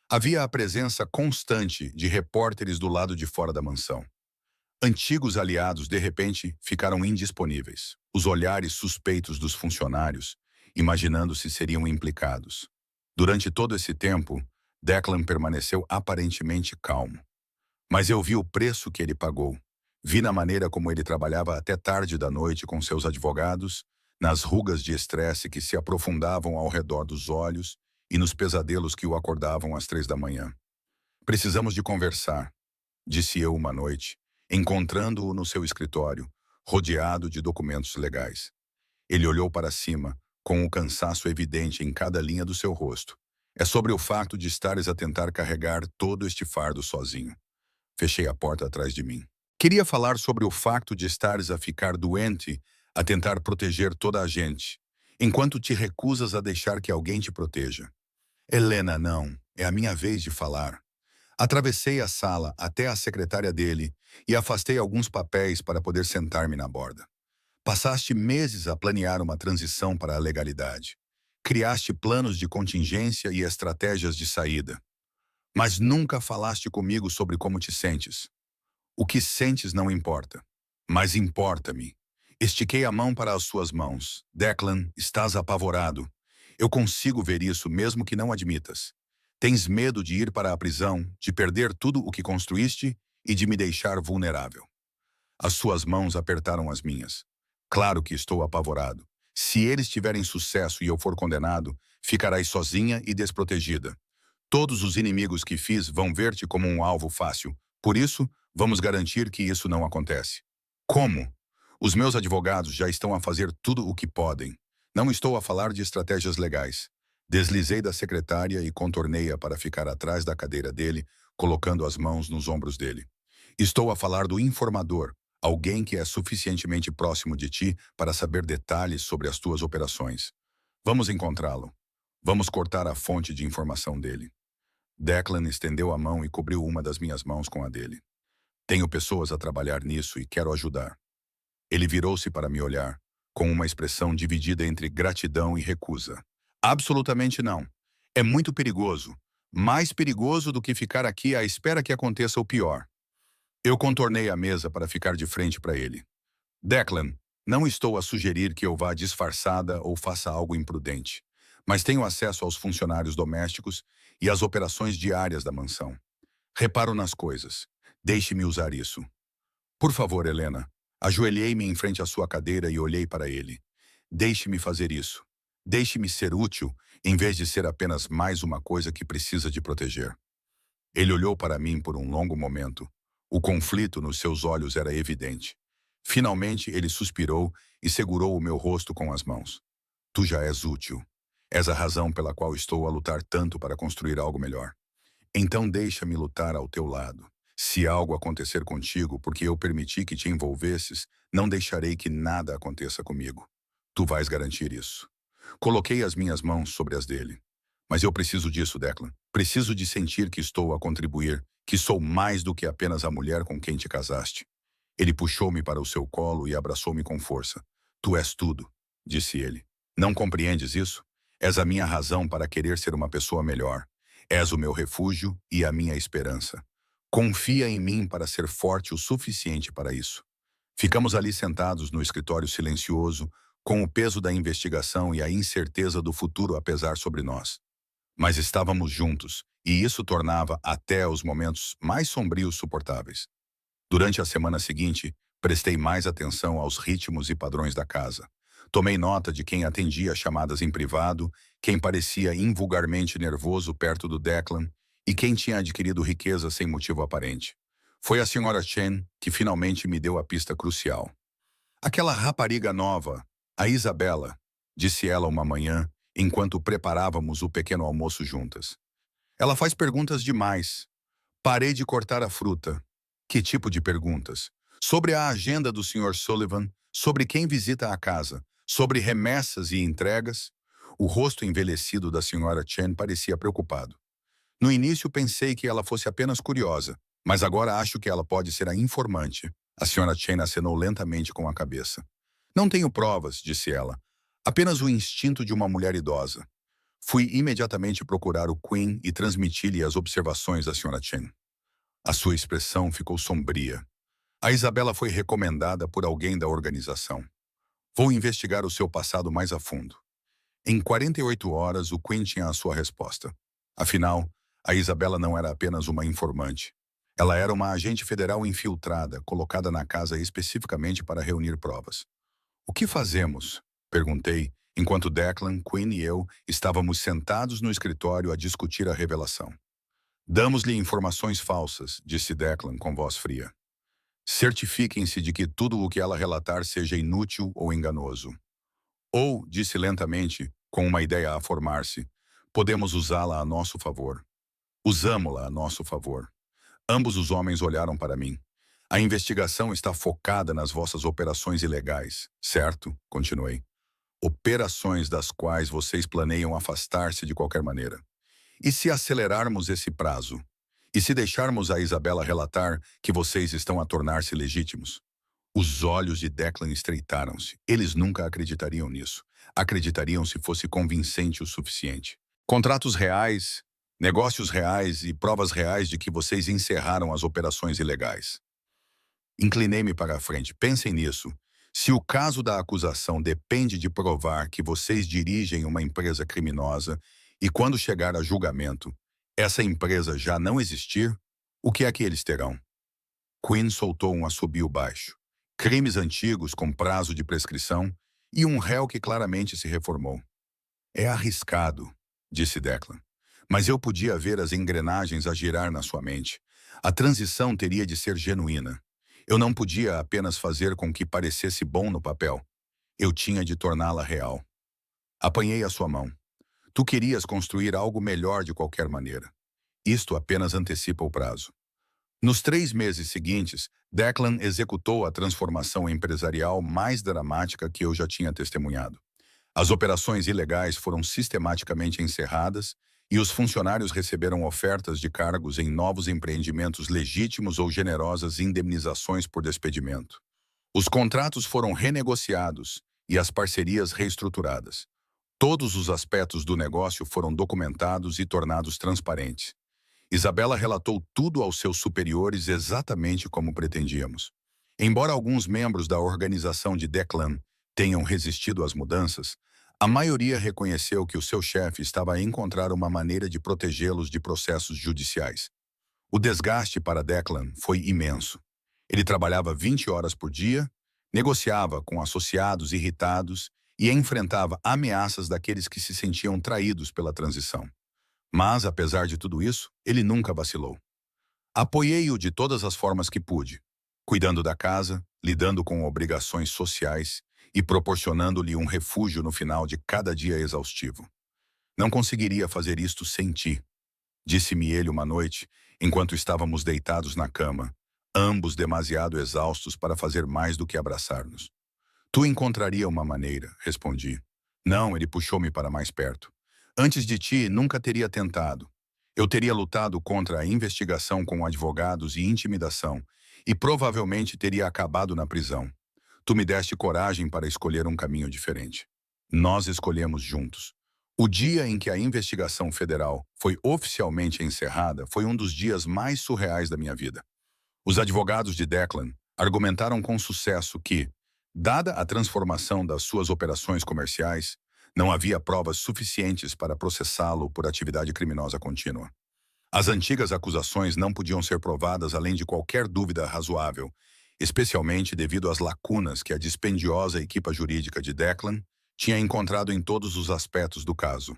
[SPEAKER 1] Havia a presença constante de repórteres do lado de fora da mansão. Antigos aliados, de repente, ficaram indisponíveis. Os olhares suspeitos dos funcionários, imaginando se seriam implicados. Durante todo esse tempo, Declan permaneceu aparentemente calmo. Mas eu vi o preço que ele pagou. Vi na maneira como ele trabalhava até tarde da noite com seus advogados, nas rugas de estresse que se aprofundavam ao redor dos olhos e nos pesadelos que o acordavam às 3 da manhã. Precisamos de conversar, disse eu uma noite, encontrando-o no seu escritório, rodeado de documentos legais. Ele olhou para cima, com o cansaço evidente em cada linha do seu rosto. É sobre o facto de estares a tentar carregar todo este fardo sozinho. Fechei a porta atrás de mim. Queria falar sobre o facto de estares a ficar doente, a tentar proteger toda a gente, enquanto te recusas a deixar que alguém te proteja. Helena, não. É a minha vez de falar. Atravessei a sala até a secretária dele e afastei alguns papéis para poder sentar-me na borda. Passaste meses a planear uma transição para a legalidade. Criaste planos de contingência e estratégias de saída. Mas nunca falaste comigo sobre como te sentes. O que sentes não importa. Mas importa-me. Estiquei a mão para as suas mãos. Declan, estás apavorado. Eu consigo ver isso mesmo que não admitas. Tens medo de ir para a prisão, de perder tudo o que construíste e de me deixar vulnerável. As suas mãos apertaram as minhas. Claro que estou apavorado. Se eles tiverem sucesso e eu for condenado, ficarás sozinha e desprotegida. Todos os inimigos que fiz vão ver-te como um alvo fácil. Por isso, vamos garantir que isso não acontece. Como? Os meus advogados já estão a fazer tudo o que podem. Não estou a falar de estratégias legais. Deslizei da secretária e contornei-a para ficar atrás da cadeira dele, colocando as mãos nos ombros dele. Estou a falar do informador, alguém que é suficientemente próximo de ti para saber detalhes sobre as tuas operações. Vamos encontrá-lo. Vamos cortar a fonte de informação dele. Declan estendeu a mão e cobriu uma das minhas mãos com a dele. Tenho pessoas a trabalhar nisso e quero ajudar. Ele virou-se para me olhar, com uma expressão dividida entre gratidão e recusa. Absolutamente não. É muito perigoso. Mais perigoso do que ficar aqui à espera que aconteça o pior. Eu contornei a mesa para ficar de frente para ele. Declan, não estou a sugerir que eu vá disfarçada ou faça algo imprudente, mas tenho acesso aos funcionários domésticos e às operações diárias da mansão. Reparo nas coisas. Deixe-me usar isso. Por favor, Helena, Ajoelhei-me em frente à sua cadeira e olhei para ele. Deixe-me fazer isso. Deixe-me ser útil, em vez de ser apenas mais uma coisa que precisa de proteger. Ele olhou para mim por um longo momento. O conflito nos seus olhos era evidente. Finalmente, ele suspirou e segurou o meu rosto com as mãos. Tu já és útil. És a razão pela qual estou a lutar tanto para construir algo melhor. Então deixa-me lutar ao teu lado. Se algo acontecer contigo, porque eu permiti que te envolvesses, não deixarei que nada aconteça comigo. Tu vais garantir isso. Coloquei as minhas mãos sobre as dele. Mas eu preciso disso, Declan. Preciso de sentir que estou a contribuir, que sou mais do que apenas a mulher com quem te casaste. Ele puxou-me para o seu colo e abraçou-me com força. Tu és tudo, disse ele. Não compreendes isso? És a minha razão para querer ser uma pessoa melhor. És o meu refúgio e a minha esperança. Confia em mim para ser forte o suficiente para isso. Ficamos ali sentados no escritório silencioso, com o peso da investigação e a incerteza do futuro a pesar sobre nós. Mas estávamos juntos, e isso tornava até os momentos mais sombrios suportáveis. Durante a semana seguinte, prestei mais atenção aos ritmos e padrões da casa. Tomei nota de quem atendia chamadas em privado, quem parecia invulgarmente nervoso perto do Declan e quem tinha adquirido riqueza sem motivo aparente. Foi a Sra. Chen que finalmente me deu a pista crucial. Aquela rapariga nova, a Isabela, disse ela uma manhã, enquanto preparávamos o pequeno almoço juntas. Ela faz perguntas demais. Parei de cortar a fruta. Que tipo de perguntas? Sobre a agenda do Sr. Sullivan, sobre quem visita a casa, sobre remessas e entregas. O rosto envelhecido da Sra. Chen parecia preocupado. No início pensei que ela fosse apenas curiosa, mas agora acho que ela pode ser a informante. A Sra. Chen acenou lentamente com a cabeça. Não tenho provas, disse ela. Apenas o instinto de uma mulher idosa. Fui imediatamente procurar o Quinn e transmiti-lhe as observações da Sra. Chen. A sua expressão ficou sombria. A Isabela foi recomendada por alguém da organização. Vou investigar o seu passado mais a fundo. Em 48 horas, o Quinn tinha a sua resposta. Afinal, a Isabela não era apenas uma informante. Ela era uma agente federal infiltrada, colocada na casa especificamente para reunir provas. O que fazemos? Perguntei, enquanto Declan, Quinn e eu estávamos sentados no escritório a discutir a revelação. Damos-lhe informações falsas, disse Declan com voz fria. Certifiquem-se de que tudo o que ela relatar seja inútil ou enganoso. Ou, disse lentamente, com uma ideia a formar-se, podemos usá-la a nosso favor. Usamo-la a nosso favor. Ambos os homens olharam para mim. A investigação está focada nas vossas operações ilegais, certo? Continuei. Operações das quais vocês planeiam afastar-se de qualquer maneira. E se acelerarmos esse prazo? E se deixarmos a Isabela relatar que vocês estão a tornar-se legítimos? Os olhos de Declan estreitaram-se. Eles nunca acreditariam nisso. Acreditariam se fosse convincente o suficiente. Contratos reais, negócios reais e provas reais de que vocês encerraram as operações ilegais. Inclinei-me para a frente. Pensem nisso. Se o caso da acusação depende de provar que vocês dirigem uma empresa criminosa e quando chegar a julgamento, essa empresa já não existir, o que é que eles terão? Quinn soltou um assobio baixo. Crimes antigos com prazo de prescrição e um réu que claramente se reformou. É arriscado, disse Declan. Mas eu podia ver as engrenagens a girar na sua mente. A transição teria de ser genuína. Eu não podia apenas fazer com que parecesse bom no papel. Eu tinha de torná-la real. Apanhei a sua mão. Tu querias construir algo melhor de qualquer maneira. Isto apenas antecipa o prazo. Nos 3 meses seguintes, Declan executou a transformação empresarial mais dramática que eu já tinha testemunhado. As operações ilegais foram sistematicamente encerradas e os funcionários receberam ofertas de cargos em novos empreendimentos legítimos ou generosas indemnizações por despedimento. Os contratos foram renegociados e as parcerias reestruturadas. Todos os aspectos do negócio foram documentados e tornados transparentes. Isabela relatou tudo aos seus superiores exatamente como pretendíamos. Embora alguns membros da organização de Declan tenham resistido às mudanças, a maioria reconheceu que o seu chefe estava a encontrar uma maneira de protegê-los de processos judiciais. O desgaste para Declan foi imenso. Ele trabalhava 20 horas por dia, Negociava com associados irritados e enfrentava ameaças daqueles que se sentiam traídos pela transição. Mas, apesar de tudo isso, ele nunca vacilou. Apoiei-o de todas as formas que pude, cuidando da casa, lidando com obrigações sociais e proporcionando-lhe um refúgio no final de cada dia exaustivo. Não conseguiria fazer isto sem ti, disse-me ele uma noite, enquanto estávamos deitados na cama, ambos demasiado exaustos para fazer mais do que abraçar-nos. Tu encontraria uma maneira, respondi. Não, ele puxou-me para mais perto. Antes de ti, nunca teria tentado. Eu teria lutado contra a investigação com advogados e intimidação, e provavelmente teria acabado na prisão. Tu me deste coragem para escolher um caminho diferente. Nós escolhemos juntos. O dia em que a investigação federal foi oficialmente encerrada foi um dos dias mais surreais da minha vida. Os advogados de Declan argumentaram com sucesso que, dada a transformação das suas operações comerciais, não havia provas suficientes para processá-lo por atividade criminosa contínua. As antigas acusações não podiam ser provadas além de qualquer dúvida razoável, especialmente devido às lacunas que a dispendiosa equipa jurídica de Declan tinha encontrado em todos os aspectos do caso.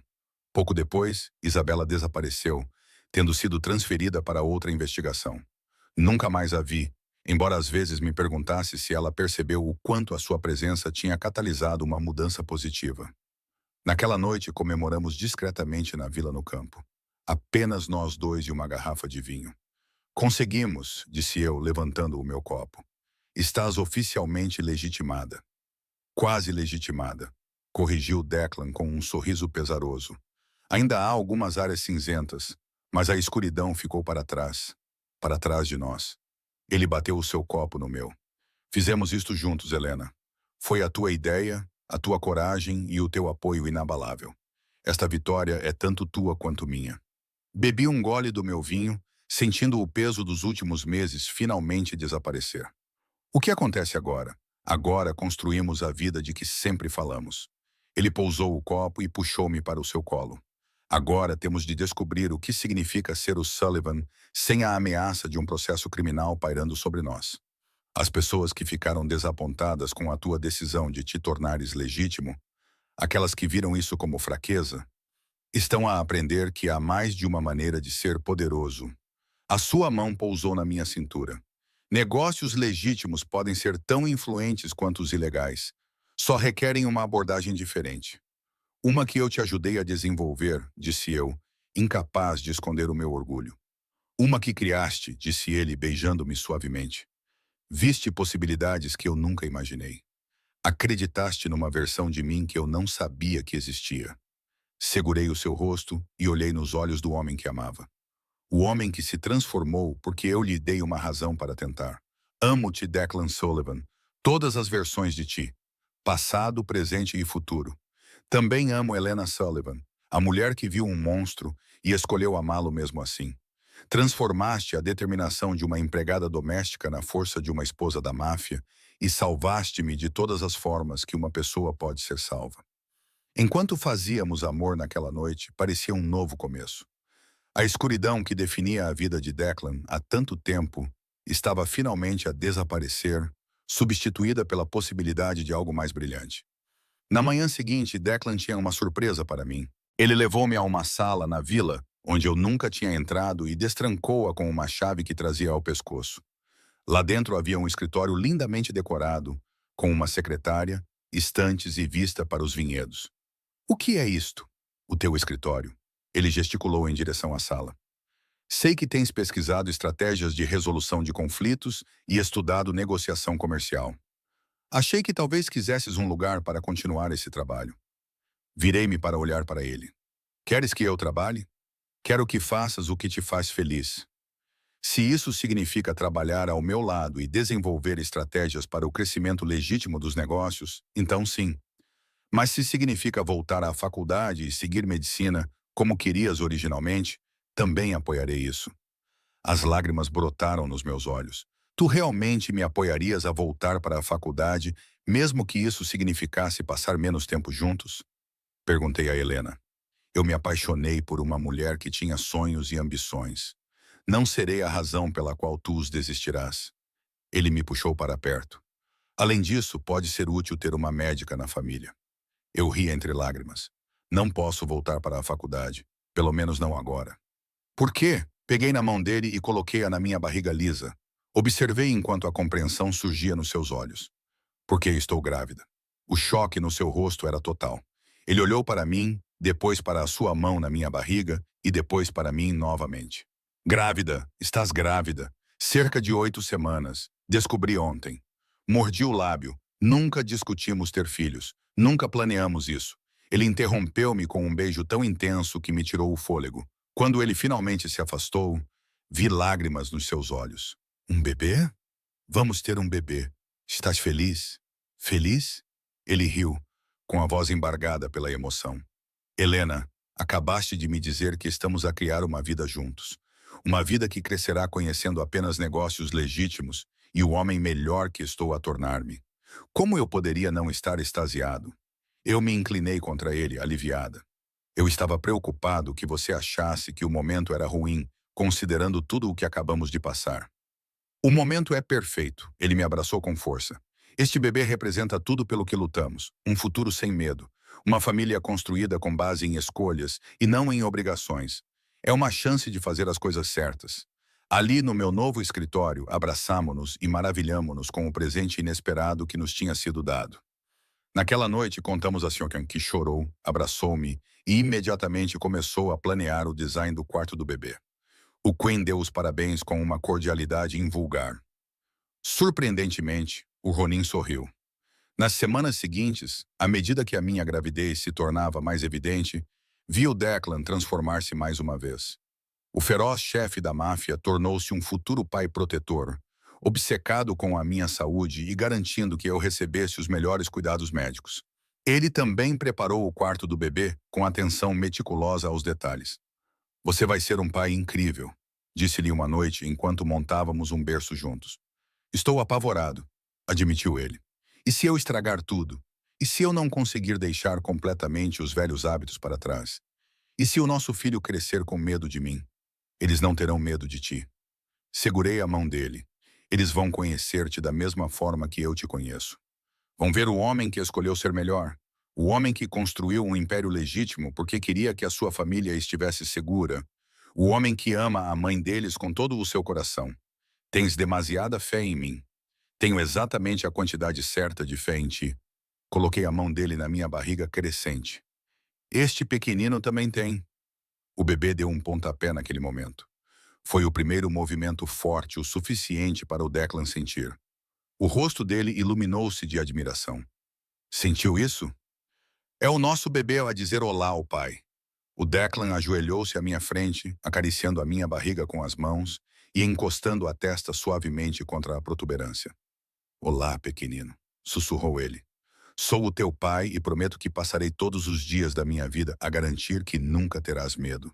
[SPEAKER 1] Pouco depois, Isabela desapareceu, tendo sido transferida para outra investigação. Nunca mais a vi, embora às vezes me perguntasse se ela percebeu o quanto a sua presença tinha catalisado uma mudança positiva. Naquela noite, comemoramos discretamente na vila no campo. Apenas nós dois e uma garrafa de vinho. Conseguimos, disse eu, levantando o meu copo. Estás oficialmente legitimada. Quase legitimada, corrigiu Declan com um sorriso pesaroso. Ainda há algumas áreas cinzentas, mas a escuridão ficou para trás de nós. Ele bateu o seu copo no meu. Fizemos isto juntos, Helena. Foi a tua ideia, a tua coragem e o teu apoio inabalável. Esta vitória é tanto tua quanto minha. Bebi um gole do meu vinho, sentindo o peso dos últimos meses finalmente desaparecer. O que acontece agora? Agora construímos a vida de que sempre falamos. Ele pousou o copo e puxou-me para o seu colo. Agora temos de descobrir o que significa ser o Sullivan sem a ameaça de um processo criminal pairando sobre nós. As pessoas que ficaram desapontadas com a tua decisão de te tornares legítimo, aquelas que viram isso como fraqueza, estão a aprender que há mais de uma maneira de ser poderoso. A sua mão pousou na minha cintura. Negócios legítimos podem ser tão influentes quanto os ilegais. Só requerem uma abordagem diferente. Uma que eu te ajudei a desenvolver, disse eu, incapaz de esconder o meu orgulho. Uma que criaste, disse ele, beijando-me suavemente. Viste possibilidades que eu nunca imaginei. Acreditaste numa versão de mim que eu não sabia que existia. Segurei o seu rosto e olhei nos olhos do homem que amava. O homem que se transformou porque eu lhe dei uma razão para tentar. Amo-te, Declan Sullivan, todas as versões de ti, passado, presente e futuro. Também amo Helena Sullivan, a mulher que viu um monstro e escolheu amá-lo mesmo assim. Transformaste a determinação de uma empregada doméstica na força de uma esposa da máfia e salvaste-me de todas as formas que uma pessoa pode ser salva. Enquanto fazíamos amor naquela noite, parecia um novo começo. A escuridão que definia a vida de Declan há tanto tempo estava finalmente a desaparecer, substituída pela possibilidade de algo mais brilhante. Na manhã seguinte, Declan tinha uma surpresa para mim. Ele levou-me a uma sala na vila, onde eu nunca tinha entrado, e destrancou-a com uma chave que trazia ao pescoço. Lá dentro havia um escritório lindamente decorado, com uma secretária, estantes e vista para os vinhedos. O que é isto? O teu escritório. Ele gesticulou em direção à sala. Sei que tens pesquisado estratégias de resolução de conflitos e estudado negociação comercial. Achei que talvez quisesses um lugar para continuar esse trabalho. Virei-me para olhar para ele. Queres que eu trabalhe? Quero que faças o que te faz feliz. Se isso significa trabalhar ao meu lado e desenvolver estratégias para o crescimento legítimo dos negócios, então sim. Mas se significa voltar à faculdade e seguir medicina como querias originalmente, também apoiarei isso. As lágrimas brotaram nos meus olhos. Tu realmente me apoiarias a voltar para a faculdade, mesmo que isso significasse passar menos tempo juntos? Perguntei a Helena. Eu me apaixonei por uma mulher que tinha sonhos e ambições. Não serei a razão pela qual tu os desistirás. Ele me puxou para perto. Além disso, pode ser útil ter uma médica na família. Eu ri entre lágrimas. Não posso voltar para a faculdade, pelo menos não agora. Por quê? Peguei na mão dele e coloquei-a na minha barriga lisa. Observei enquanto a compreensão surgia nos seus olhos. Porque estou grávida. O choque no seu rosto era total. Ele olhou para mim, depois para a sua mão na minha barriga e depois para mim novamente. Grávida, estás grávida. Cerca de 8 semanas. Descobri ontem. Mordi o lábio. Nunca discutimos ter filhos. Nunca planeamos isso. Ele interrompeu-me com um beijo tão intenso que me tirou o fôlego. Quando ele finalmente se afastou, vi lágrimas nos seus olhos. Um bebê? Vamos ter um bebê. Estás feliz? Feliz? Ele riu, com a voz embargada pela emoção. Helena, acabaste de me dizer que estamos a criar uma vida juntos. Uma vida que crescerá conhecendo apenas negócios legítimos e o homem melhor que estou a tornar-me. Como eu poderia não estar extasiado? Eu me inclinei contra ele, aliviada. Eu estava preocupado que você achasse que o momento era ruim, considerando tudo o que acabamos de passar. O momento é perfeito, ele me abraçou com força. Este bebê representa tudo pelo que lutamos, um futuro sem medo, uma família construída com base em escolhas e não em obrigações. É uma chance de fazer as coisas certas. Ali no meu novo escritório, abraçamo-nos e maravilhamo-nos com o presente inesperado que nos tinha sido dado. Naquela noite, contamos a Siokan, que chorou, abraçou-me e imediatamente começou a planear o design do quarto do bebê. O Queen deu os parabéns com uma cordialidade invulgar. Surpreendentemente, o Ronin sorriu. Nas semanas seguintes, à medida que a minha gravidez se tornava mais evidente, vi o Declan transformar-se mais uma vez. O feroz chefe da máfia tornou-se um futuro pai protetor, obcecado com a minha saúde e garantindo que eu recebesse os melhores cuidados médicos. Ele também preparou o quarto do bebê com atenção meticulosa aos detalhes. Você vai ser um pai incrível, disse-lhe uma noite enquanto montávamos um berço juntos. Estou apavorado, admitiu ele. E se eu estragar tudo? E se eu não conseguir deixar completamente os velhos hábitos para trás? E se o nosso filho crescer com medo de mim? Eles não terão medo de ti. Segurei a mão dele. Eles vão conhecer-te da mesma forma que eu te conheço. Vão ver o homem que escolheu ser melhor. O homem que construiu um império legítimo porque queria que a sua família estivesse segura. O homem que ama a mãe deles com todo o seu coração. Tens demasiada fé em mim. Tenho exatamente a quantidade certa de fé em ti. Coloquei a mão dele na minha barriga crescente. Este pequenino também tem. O bebê deu um pontapé naquele momento. Foi o primeiro movimento forte o suficiente para o Declan sentir. O rosto dele iluminou-se de admiração. Sentiu isso? É o nosso bebê a dizer olá ao pai. O Declan ajoelhou-se à minha frente, acariciando a minha barriga com as mãos e encostando a testa suavemente contra a protuberância. Olá, pequenino, sussurrou ele. Sou o teu pai e prometo que passarei todos os dias da minha vida a garantir que nunca terás medo.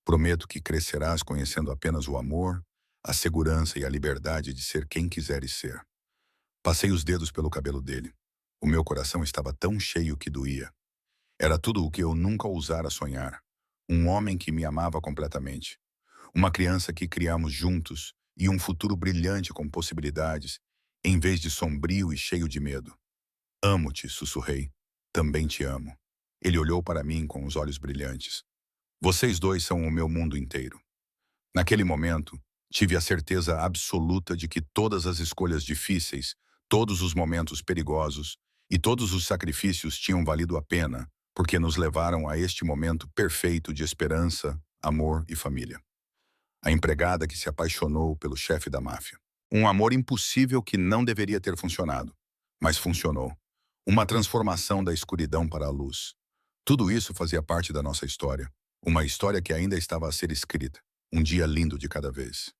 [SPEAKER 1] Prometo que crescerás conhecendo apenas o amor, a segurança e a liberdade de ser quem quiseres ser. Passei os dedos pelo cabelo dele. O meu coração estava tão cheio que doía. Era tudo o que eu nunca ousara sonhar. Um homem que me amava completamente. Uma criança que criamos juntos e um futuro brilhante com possibilidades, em vez de sombrio e cheio de medo. Amo-te, sussurrei. Também te amo. Ele olhou para mim com os olhos brilhantes. Vocês dois são o meu mundo inteiro. Naquele momento, tive a certeza absoluta de que todas as escolhas difíceis, todos os momentos perigosos e todos os sacrifícios tinham valido a pena, porque nos levaram a este momento perfeito de esperança, amor e família. A empregada que se apaixonou pelo chefe da máfia. Um amor impossível que não deveria ter funcionado, mas funcionou. Uma transformação da escuridão para a luz. Tudo isso fazia parte da nossa história. Uma história que ainda estava a ser escrita. Um dia lindo de cada vez.